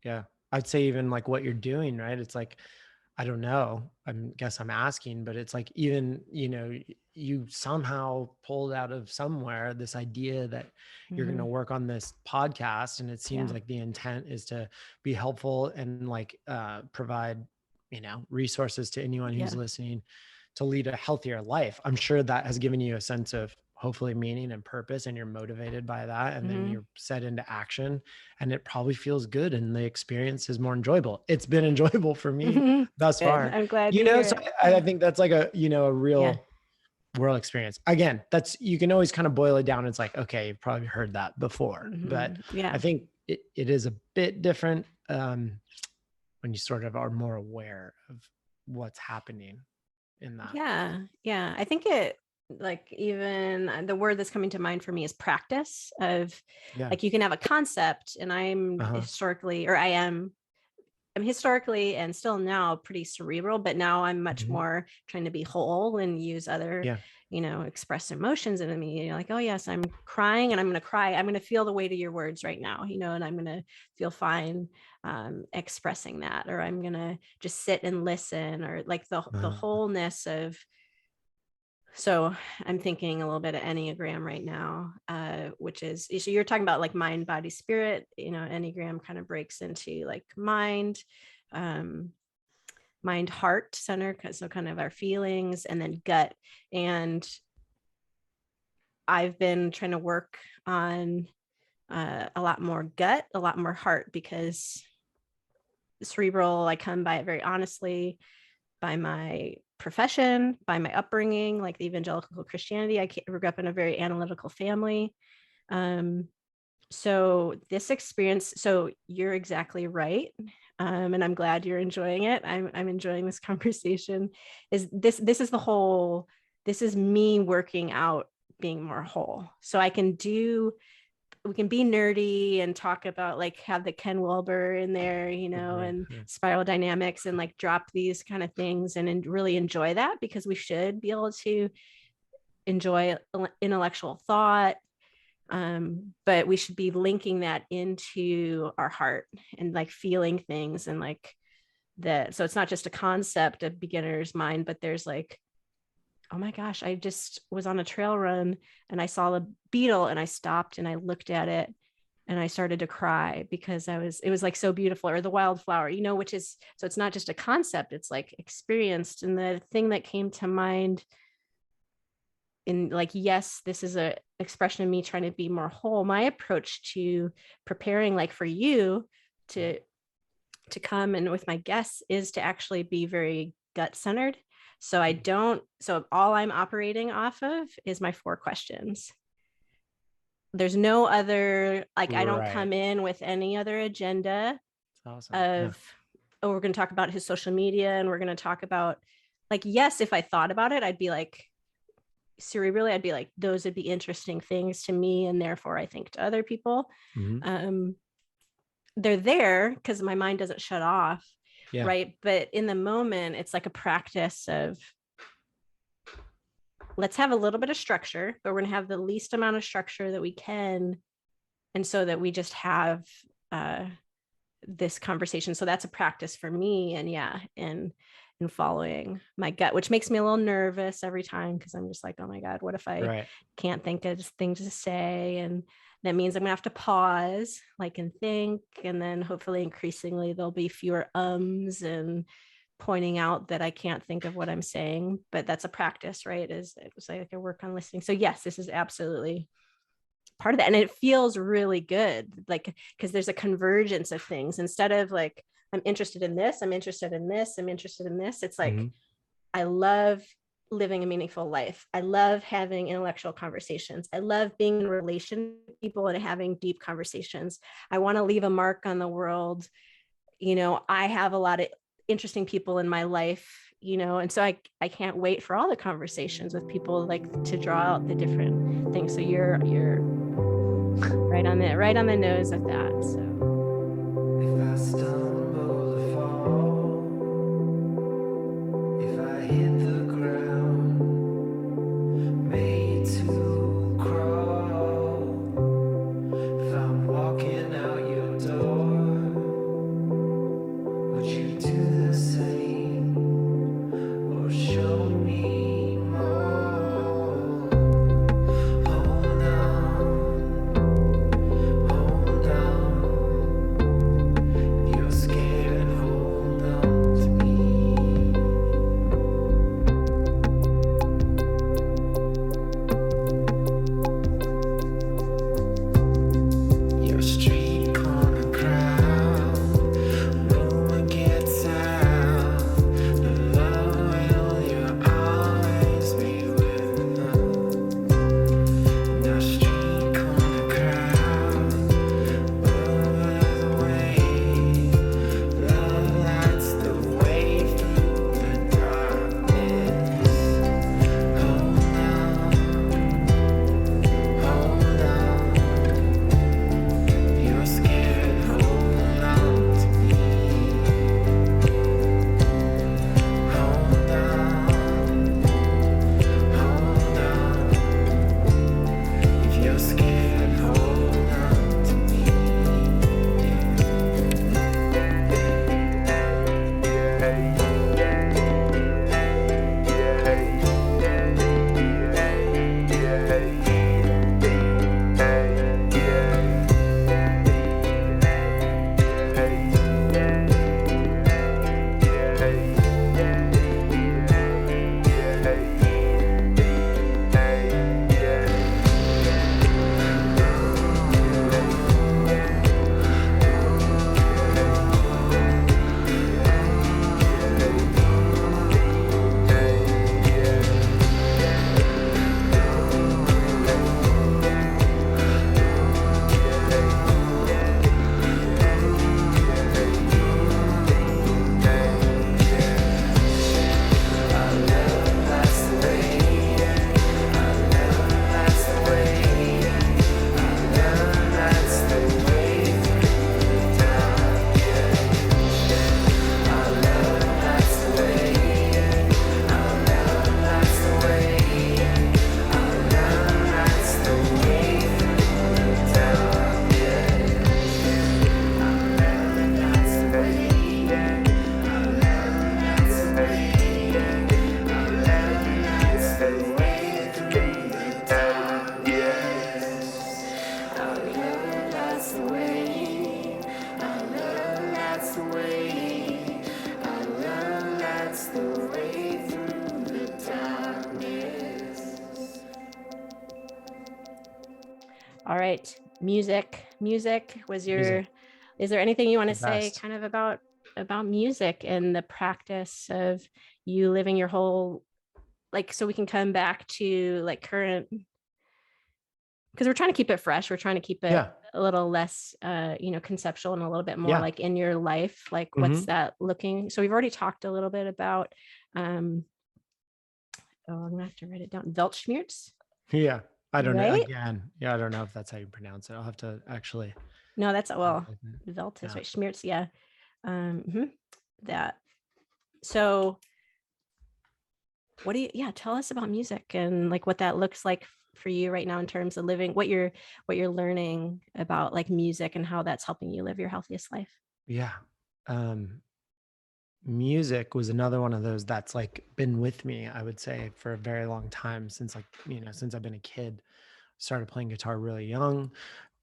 Yeah. I'd say even like what you're doing, right? It's like, I don't know, guess I'm asking, but it's like, even, you somehow pulled out of somewhere this idea that you're going to work on this podcast. And it seems like the intent is to be helpful and like provide, resources to anyone who's listening to lead a healthier life. I'm sure that has given you a sense of hopefully meaning and purpose, and you're motivated by that. And then you're set into action, and it probably feels good. And the experience is more enjoyable. It's been enjoyable for me thus far. I'm glad so I think that's like a real world experience. Again, you can always kind of boil it down. It's like, okay, you've probably heard that before, but I think it is a bit different when you sort of are more aware of what's happening in that. Yeah. I think it, like, even the word that's coming to mind for me is practice of, like, you can have a concept, and I'm historically and still now pretty cerebral, but now I'm much more trying to be whole and use other, express emotions. And I mean, like, oh yes, I'm crying, and I'm going to cry. I'm going to feel the weight of your words right now, and I'm going to feel fine expressing that, or I'm going to just sit and listen, or like the wholeness of. So I'm thinking a little bit of Enneagram right now, which is, so you're talking about like mind, body, spirit, Enneagram kind of breaks into like mind, heart center. So kind of our feelings, and then gut. And I've been trying to work on a lot more gut, a lot more heart, because cerebral, I come by it very honestly, by my profession, by my upbringing, like the evangelical Christianity. I grew up in a very analytical family. So this experience, so you're exactly right. And I'm glad you're enjoying it. I'm enjoying this conversation. This is me working out being more whole. So we can be nerdy and talk about, like, have the Ken Wilber in there, and spiral dynamics, and like drop these kind of things and really enjoy that, because we should be able to enjoy intellectual thought. But we should be linking that into our heart and like feeling things, and like that. So it's not just a concept of beginner's mind, but there's like, oh my gosh, I just was on a trail run and I saw a beetle, and I stopped and I looked at it and I started to cry because it was like so beautiful. Or the wildflower, which is, so it's not just a concept, it's like experienced. And the thing that came to mind in, like, yes, this is a expression of me trying to be more whole. My approach to preparing, like for you to come and with my guests, is to actually be very gut centered. So all I'm operating off of is my 4 questions. There's no other, like, I don't come in with any other agenda. That's awesome. Of, oh, we're going to talk about his social media, and we're going to talk about, like, yes, if I thought about it, I'd be like, cerebrally, I'd be like, those would be interesting things to me, and therefore I think to other people. They're there because my mind doesn't shut off. Right. But in the moment, it's like a practice of, let's have a little bit of structure, but we're going to have the least amount of structure that we can. And so that we just have this conversation. So that's a practice for me. And following my gut, which makes me a little nervous every time, because I'm just like, oh my God, what if I can't think of things to say? And that means I'm gonna have to pause, like, and think, and then hopefully increasingly there'll be fewer ums and pointing out that I can't think of what I'm saying. But that's a practice, right? It was like a work on listening. So yes, this is absolutely part of that. And it feels really good, like, because there's a convergence of things. Instead of like, I'm interested in this, I'm interested in this, I'm interested in this. It's like, I love living a meaningful life. I love having intellectual conversations. I love being in relation with people and having deep conversations. I want to leave a mark on the world. I have a lot of interesting people in my life, and so I can't wait for all the conversations with people, like, to draw out the different things. So you're right on the nose with that. So if I stumble or fall, if I hit the ground, made to crawl, if I'm walking out your door, would you do the same, or show me more? Hold on, you're All right. Music was Music, is there anything you want the to say best. kind of about music and the practice of you living your whole, like, so we can come back to like current, because we're trying to keep it fresh. We're trying to keep it Yeah. a little less, conceptual and a little bit more Yeah. like in your life. Like, what's Hmm. that looking? So we've already talked a little bit about, I'm gonna have to write it down. Weltschmerz, Yeah. I don't know. right? Again, yeah, I don't know if that's how you pronounce it. I'll have to actually. No, that's, well, Like that. Welt is Yeah. right. Schmerz, yeah. That. So what do you, yeah, tell us about music and like what that looks like for you right now in terms of living, what you're learning about like music and how that's helping you live your healthiest life. Yeah. Um, Music was another one of those that's like been with me, I would say, for a very long time since like, since I've been a kid. Started playing guitar really young,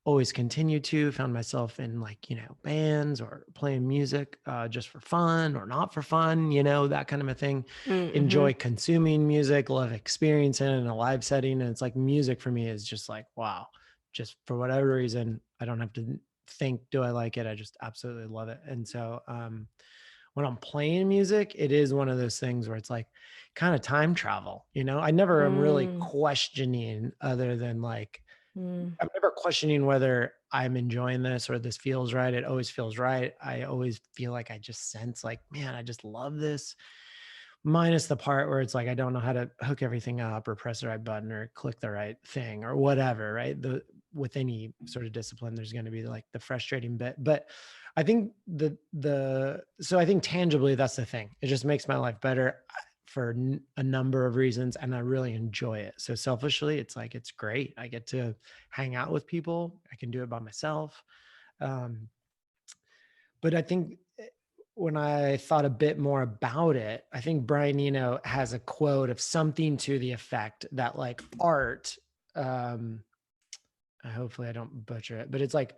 always continued to, found myself in like, bands or playing music just for fun or not for fun, that kind of a thing. Mm-hmm. Enjoy consuming music, love experiencing it in a live setting. And it's like music for me is just like, wow, just for whatever reason, I don't have to think, do I like it? I just absolutely love it. And so, when I'm playing music, it is one of those things where it's like kind of time travel. I never am really Mm, questioning other than like, mm, I'm never questioning whether I'm enjoying this or this feels right. It always feels right. I always feel like I just sense like, man, I just love this. Minus the part where it's like I don't know how to hook everything up or press the right button or click the right thing or whatever, right? With any sort of discipline, there's going to be like the frustrating bit. But I think so I think tangibly that's the thing. It just makes my life better for a number of reasons, and I really enjoy it. So selfishly, it's like it's great. I get to hang out with people. I can do it by myself. Um, but I think when I thought a bit more about it, I think Brian Eno has a quote of something to the effect that like art, um, hopefully I don't butcher it, but it's like,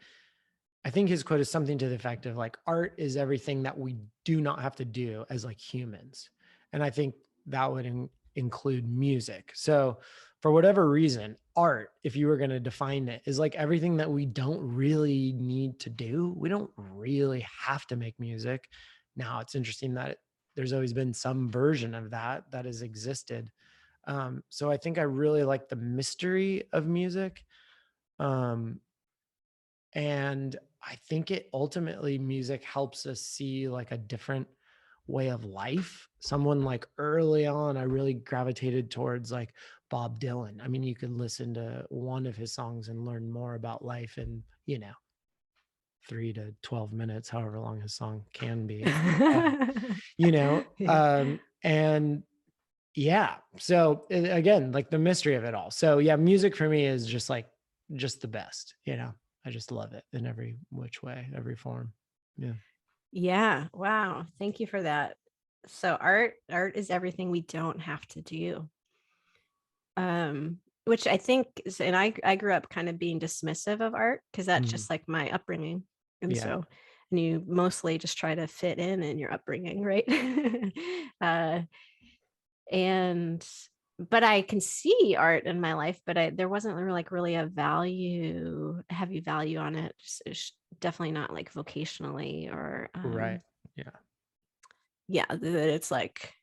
I think his quote is something to the effect of like, art is everything that we do not have to do as like humans. And I think that would include music. So for whatever reason, art, if you were going to define it, is like everything that we don't really need to do. We don't really have to make music. Now it's interesting that there's always been some version of that has existed. So I think I really like the mystery of music. Um, and I think it ultimately music helps us see like a different way of life. Someone like early on, I really gravitated towards like Bob Dylan. I mean, you could listen to one of his songs and learn more about life in, 3 to 12 minutes, however long his song can be. You know, yeah. and yeah. So again, like the mystery of it all. So yeah, music for me is just like just the best, I just love it in every which way, every form. Yeah. Yeah. Wow. Thank you for that. So art is everything we don't have to do. Which I think is, and I grew up kind of being dismissive of art because that's Mhm. just like my upbringing. And Yeah. so, and you mostly just try to fit in your upbringing, right? uh, and but I can see art in my life, but there wasn't really a heavy value on it. It's definitely not like vocationally or Right. Yeah. yeah, that it's like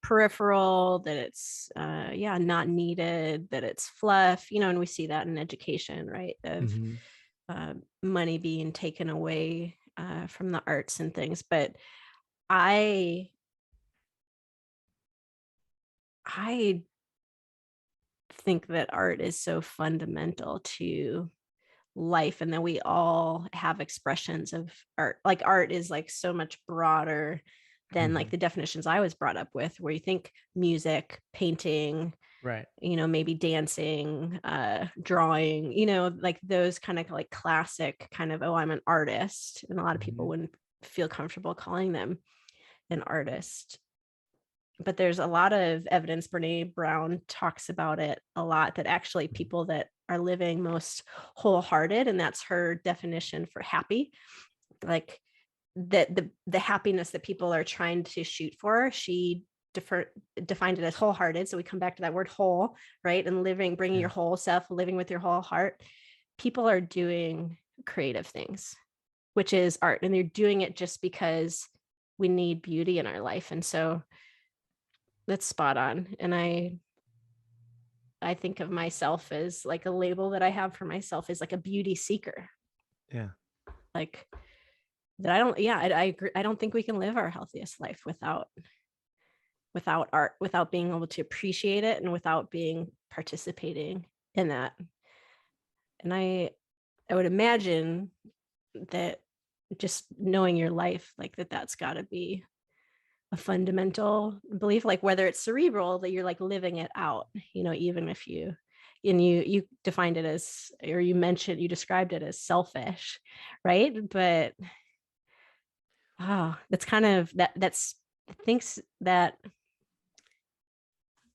peripheral, that it's yeah, not needed, that it's fluff, and we see that in education, right? Of Hmm. money being taken away from the arts and things. But I I think that art is so fundamental to life, and that we all have expressions of art. Like art is like so much broader than like Hmm. the definitions I was brought up with, where you think music, painting, Right. maybe dancing, drawing, like those kind of like classic kind of, oh, I'm an artist. And a lot of people Hmm. wouldn't feel comfortable calling them an artist. But there's a lot of evidence. Brene Brown talks about it a lot, that actually people that are living most wholehearted, and that's her definition for happy, like that the happiness that people are trying to shoot for, she defined it as wholehearted. So we come back to that word whole, right? And bringing Yeah. your whole self, living with your whole heart. people are doing creative things, which is art, and they're doing it just because we need beauty in our life. And so that's spot on. And I think of myself as like a label that I have for myself is like a beauty seeker. Yeah. Like that I agree. I don't think we can live our healthiest life without art, without being able to appreciate it, and without being participating in that. And I would imagine that just knowing your life, like that's got to be a fundamental belief, like whether it's cerebral, that you're like living it out, even if you defined it as, or you described it as selfish, right? But that's kind of that's thinks that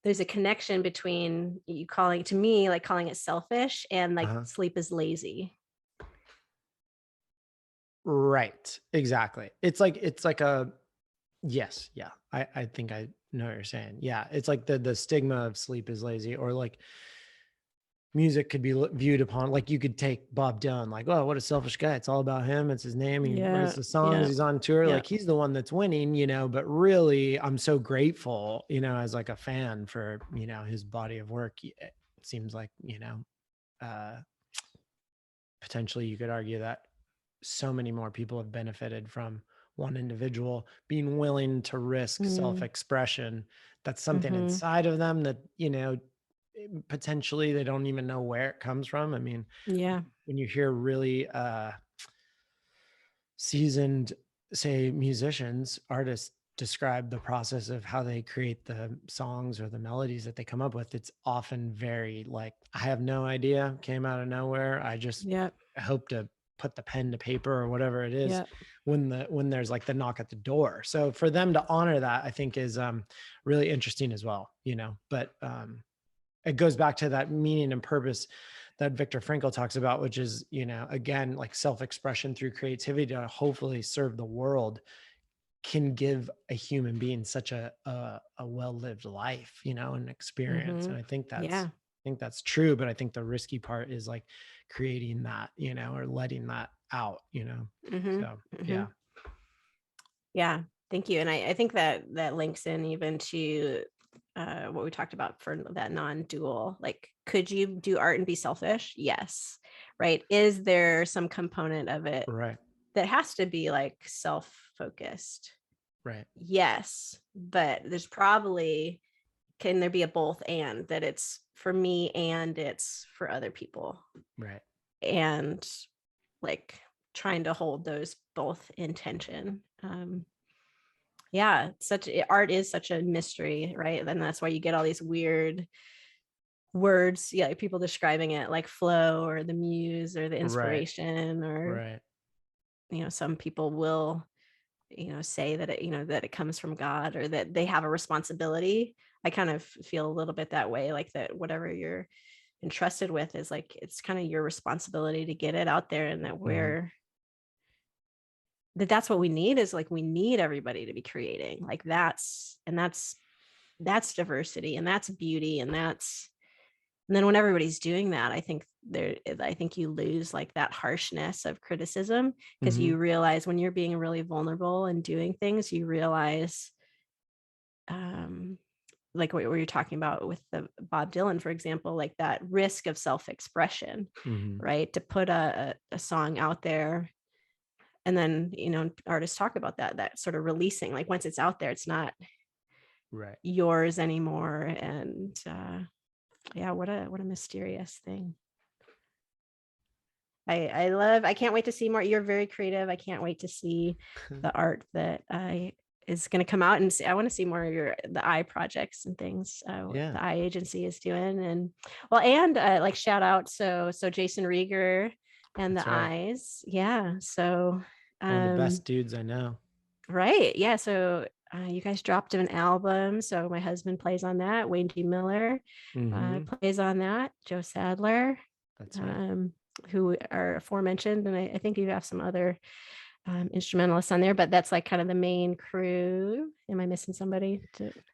there's a connection between you calling it selfish and like sleep is lazy. Right. Exactly. It's like a, yes. Yeah. I think I know what you're saying. Yeah. It's like the stigma of sleep is lazy, or like music could be viewed upon, like you could take Bob Dylan, like, oh, what a selfish guy. It's all about him. It's his name. He writes the songs. He's on tour. Like he's the one that's winning, but really I'm so grateful, as like a fan for, his body of work. It seems like, potentially you could argue that so many more people have benefited from one individual being willing to risk self-expression. That's something inside of them that, potentially they don't even know where it comes from. I mean, when you hear really seasoned, say, musicians, artists describe the process of how they create the songs or the melodies that they come up with, it's often very like, I have no idea, came out of nowhere. I just hope to put the pen to paper or whatever it is when there's like the knock at the door. So for them to honor that, I think is really interesting as well, but it goes back to that meaning and purpose that Viktor Frankel talks about, which is, again, like self-expression through creativity to hopefully serve the world, can give a human being such a well-lived life, an experience. And I think that's true, but I think the risky part is like creating that, or letting that out, so yeah. Thank you. And I think that links in even to what we talked about for that non-dual, like, could you do art and be selfish? Yes. Right. Is there some component of it that has to be like self-focused? Right. Yes. But there's probably, can there be a both and, that it's for me and it's for other people? Right. And like trying to hold those both in tension. Art is such a mystery, right? And that's why you get all these weird words, like people describing it like flow or the muse or the inspiration, or some people will say that it comes from God, or that they have a responsibility. I kind of feel a little bit that way, like that whatever you're entrusted with is like, it's kind of your responsibility to get it out there, and that that's what we need, is like, we need everybody to be creating, like that's diversity, and that's beauty, and then when everybody's doing that, I think you lose like that harshness of criticism, because you realize when you're being really vulnerable and doing things, you realize like what you're talking about with the Bob Dylan, for example, like that risk of self-expression, right? To put a song out there, and then artists talk about that sort of releasing, like once it's out there, it's not yours anymore. And what a mysterious thing. I can't wait to see more. You're very creative. I can't wait to see the art that is going to come out, and I want to see more of the eye projects and things the eye agency is doing. And like shout out so Jason Rueger and the eyes. Yeah. So one of the best dudes I know. Right. Yeah. So you guys dropped an album. So my husband plays on that. Wayne D. Miller plays on that. Joe Sadler. That's right. Who are aforementioned. And I think you have some other instrumentalists on there, but that's like kind of the main crew. Am I missing somebody?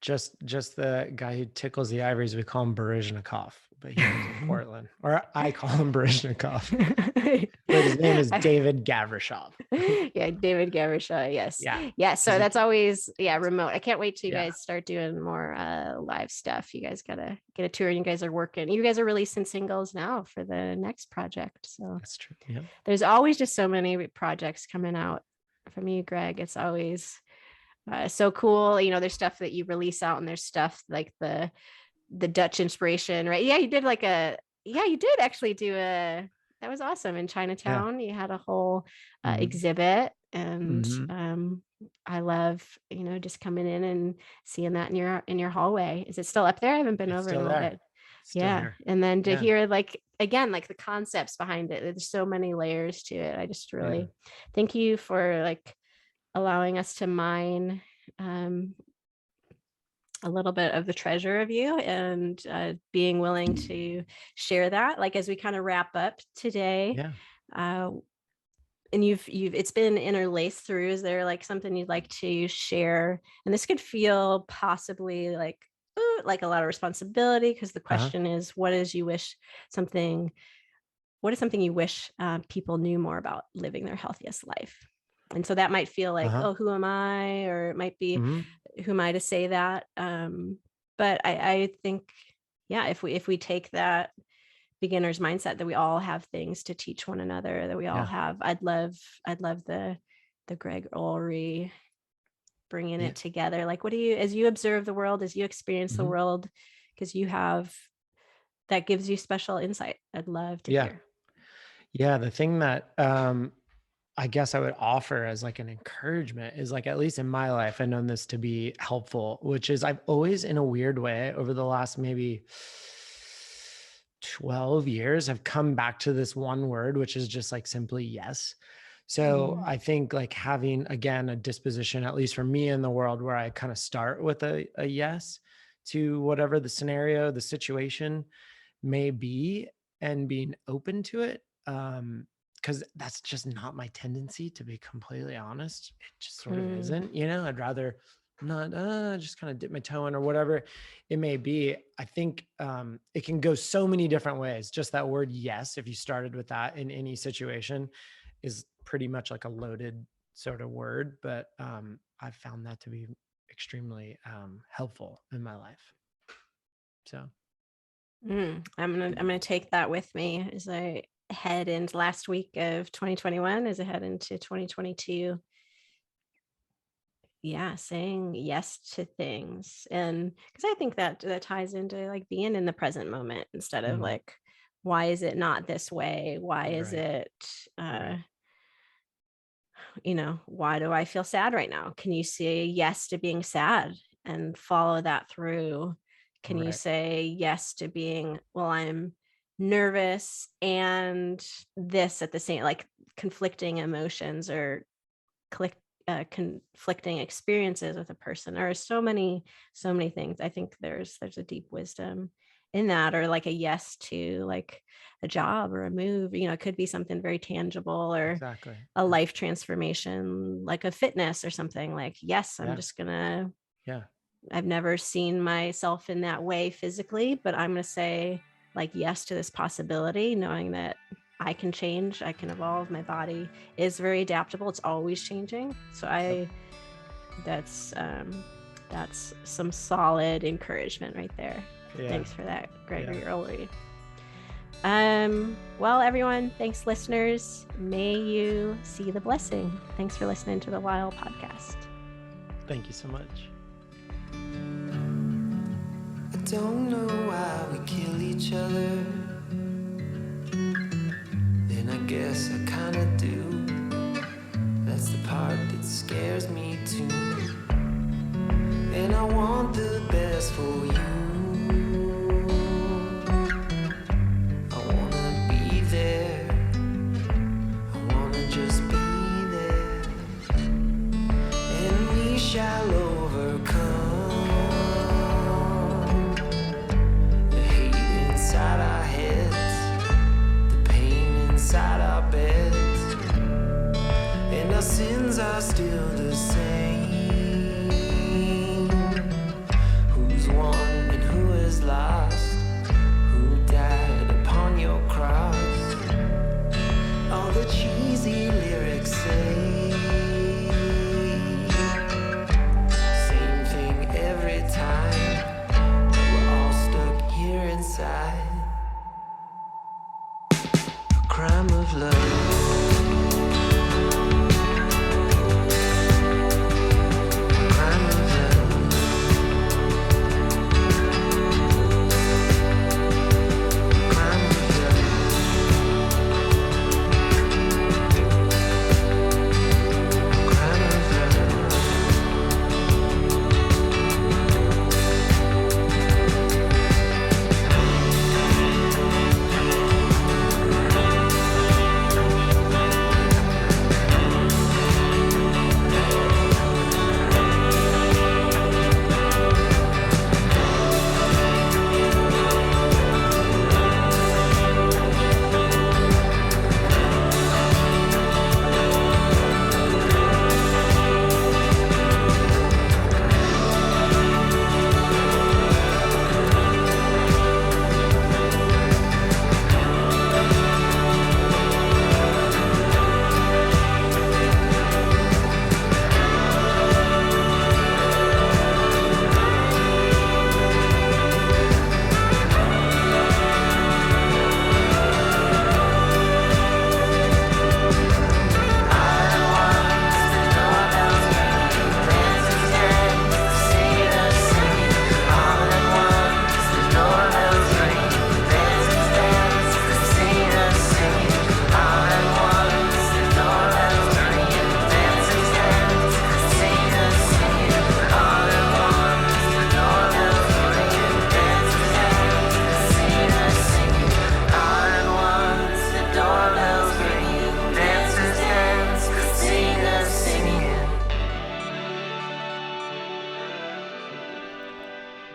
Just the guy who tickles the ivories. We call him Baryshnikov. but he lives in Portland, or I call him Baryshnikov. But his name is David Gabershoff. Yeah, David Gabershoff. Yes. Yeah. Yeah. So that's always remote. I can't wait till you guys start doing more live stuff. You guys gotta get a tour, and you guys are working. You guys are releasing singles now for the next project. So that's true. Yeah. There's always just so many projects coming out from you, Greg. It's always so cool. You know, there's stuff that you release out, and there's stuff like the Dutch inspiration, right? Yeah, you did you did actually do that was awesome in Chinatown. You had a whole exhibit, and I love, just coming in and seeing that in your hallway. Is it still up there? I haven't been over in a little bit. Yeah. And then to hear again, the concepts behind it, there's so many layers to it. I just really thank you for allowing us to mine a little bit of the treasure of you, and being willing to share that, as we kind of wrap up today. And it's been interlaced through. Is there something you'd like to share? And this could feel possibly like a lot of responsibility, because the question is, what is something you wish people knew more about living their healthiest life? And so that might feel like, oh, who am I? Or it might be, who am I to say that? But I think, if we take that beginner's mindset, that we all have things to teach one another, that we all have, I'd love the Greg Ullery bringing it together. What do you, as you observe the world, as you experience the world, because you have, that gives you special insight. I'd love to hear. Yeah. The thing that, I guess I would offer as an encouragement is at least in my life, I've known this to be helpful, which is I've always, in a weird way, over the last maybe 12 years, have come back to this one word, which is just simply yes. So I think having, again, a disposition, at least for me in the world, where I kind of start with a yes to whatever the scenario, the situation may be, and being open to it. Because that's just not my tendency, to be completely honest. It just sort of isn't, I'd rather not just kind of dip my toe in, or whatever it may be. I think it can go so many different ways. Just that word yes, if you started with that in any situation, is pretty much a loaded sort of word. But I've found that to be extremely helpful in my life. So I'm gonna take that with me as I head into last week of 2021, as I head into 2022. Saying yes to things. And because I think that ties into being in the present moment, instead of why is it not this way? Why is it why do I feel sad right now? Can you say yes to being sad and follow that through? Can you say yes to being, well, I'm nervous and this at the same, conflicting emotions, or conflicting experiences with a person, or so many things. I think there's a deep wisdom in that, or a yes to a job or a move. It could be something very tangible, or a life transformation, like a fitness or something. Yes, I'm just gonna, I've never seen myself in that way physically, but I'm gonna say yes to this possibility, knowing that I can change, I can evolve. My body is very adaptable. It's always changing. So that's some solid encouragement right there. Thanks for that, Gregory Ullery. Well, everyone, thanks, listeners. May you see the blessing. Thanks for listening to the LYHL podcast. Thank you so much. I don't know why we kill each other. Then I guess I kinda do. That's the part that scares me too. And I want the best for you. I wanna be there. I wanna just be there. And we shall overcome the hate inside our heads, the pain inside our beds, and our sins are still the same. Who's won and who is lost? Who died? the cheesy lyrics say. Same thing every time. We're all stuck here inside. A crime of love.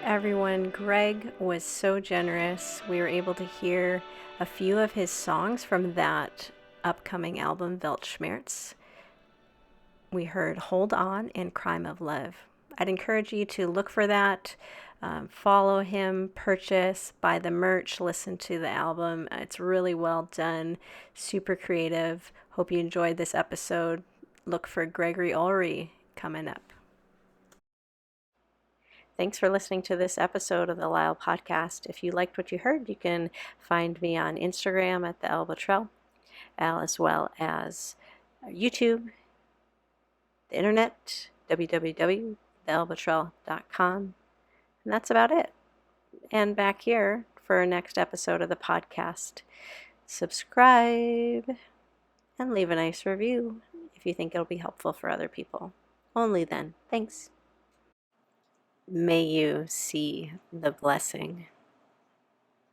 Everyone, Greg was so generous. We were able to hear a few of his songs from that upcoming album, Weltschmerz. We heard Hold On and Crime of Love. I'd encourage you to look for that, follow him, purchase, buy the merch, listen to the album. It's really well done, super creative. Hope you enjoyed this episode. Look for Gregory Ullery coming up. Thanks for listening to this episode of the LYHL podcast. If you liked what you heard, you can find me on Instagram at the Elle Bottrell, as well as YouTube, the internet, www.thellebottrell.com. And that's about it. And back here for our next episode of the podcast. Subscribe and leave a nice review if you think it'll be helpful for other people. Only then. Thanks. May you see the blessing.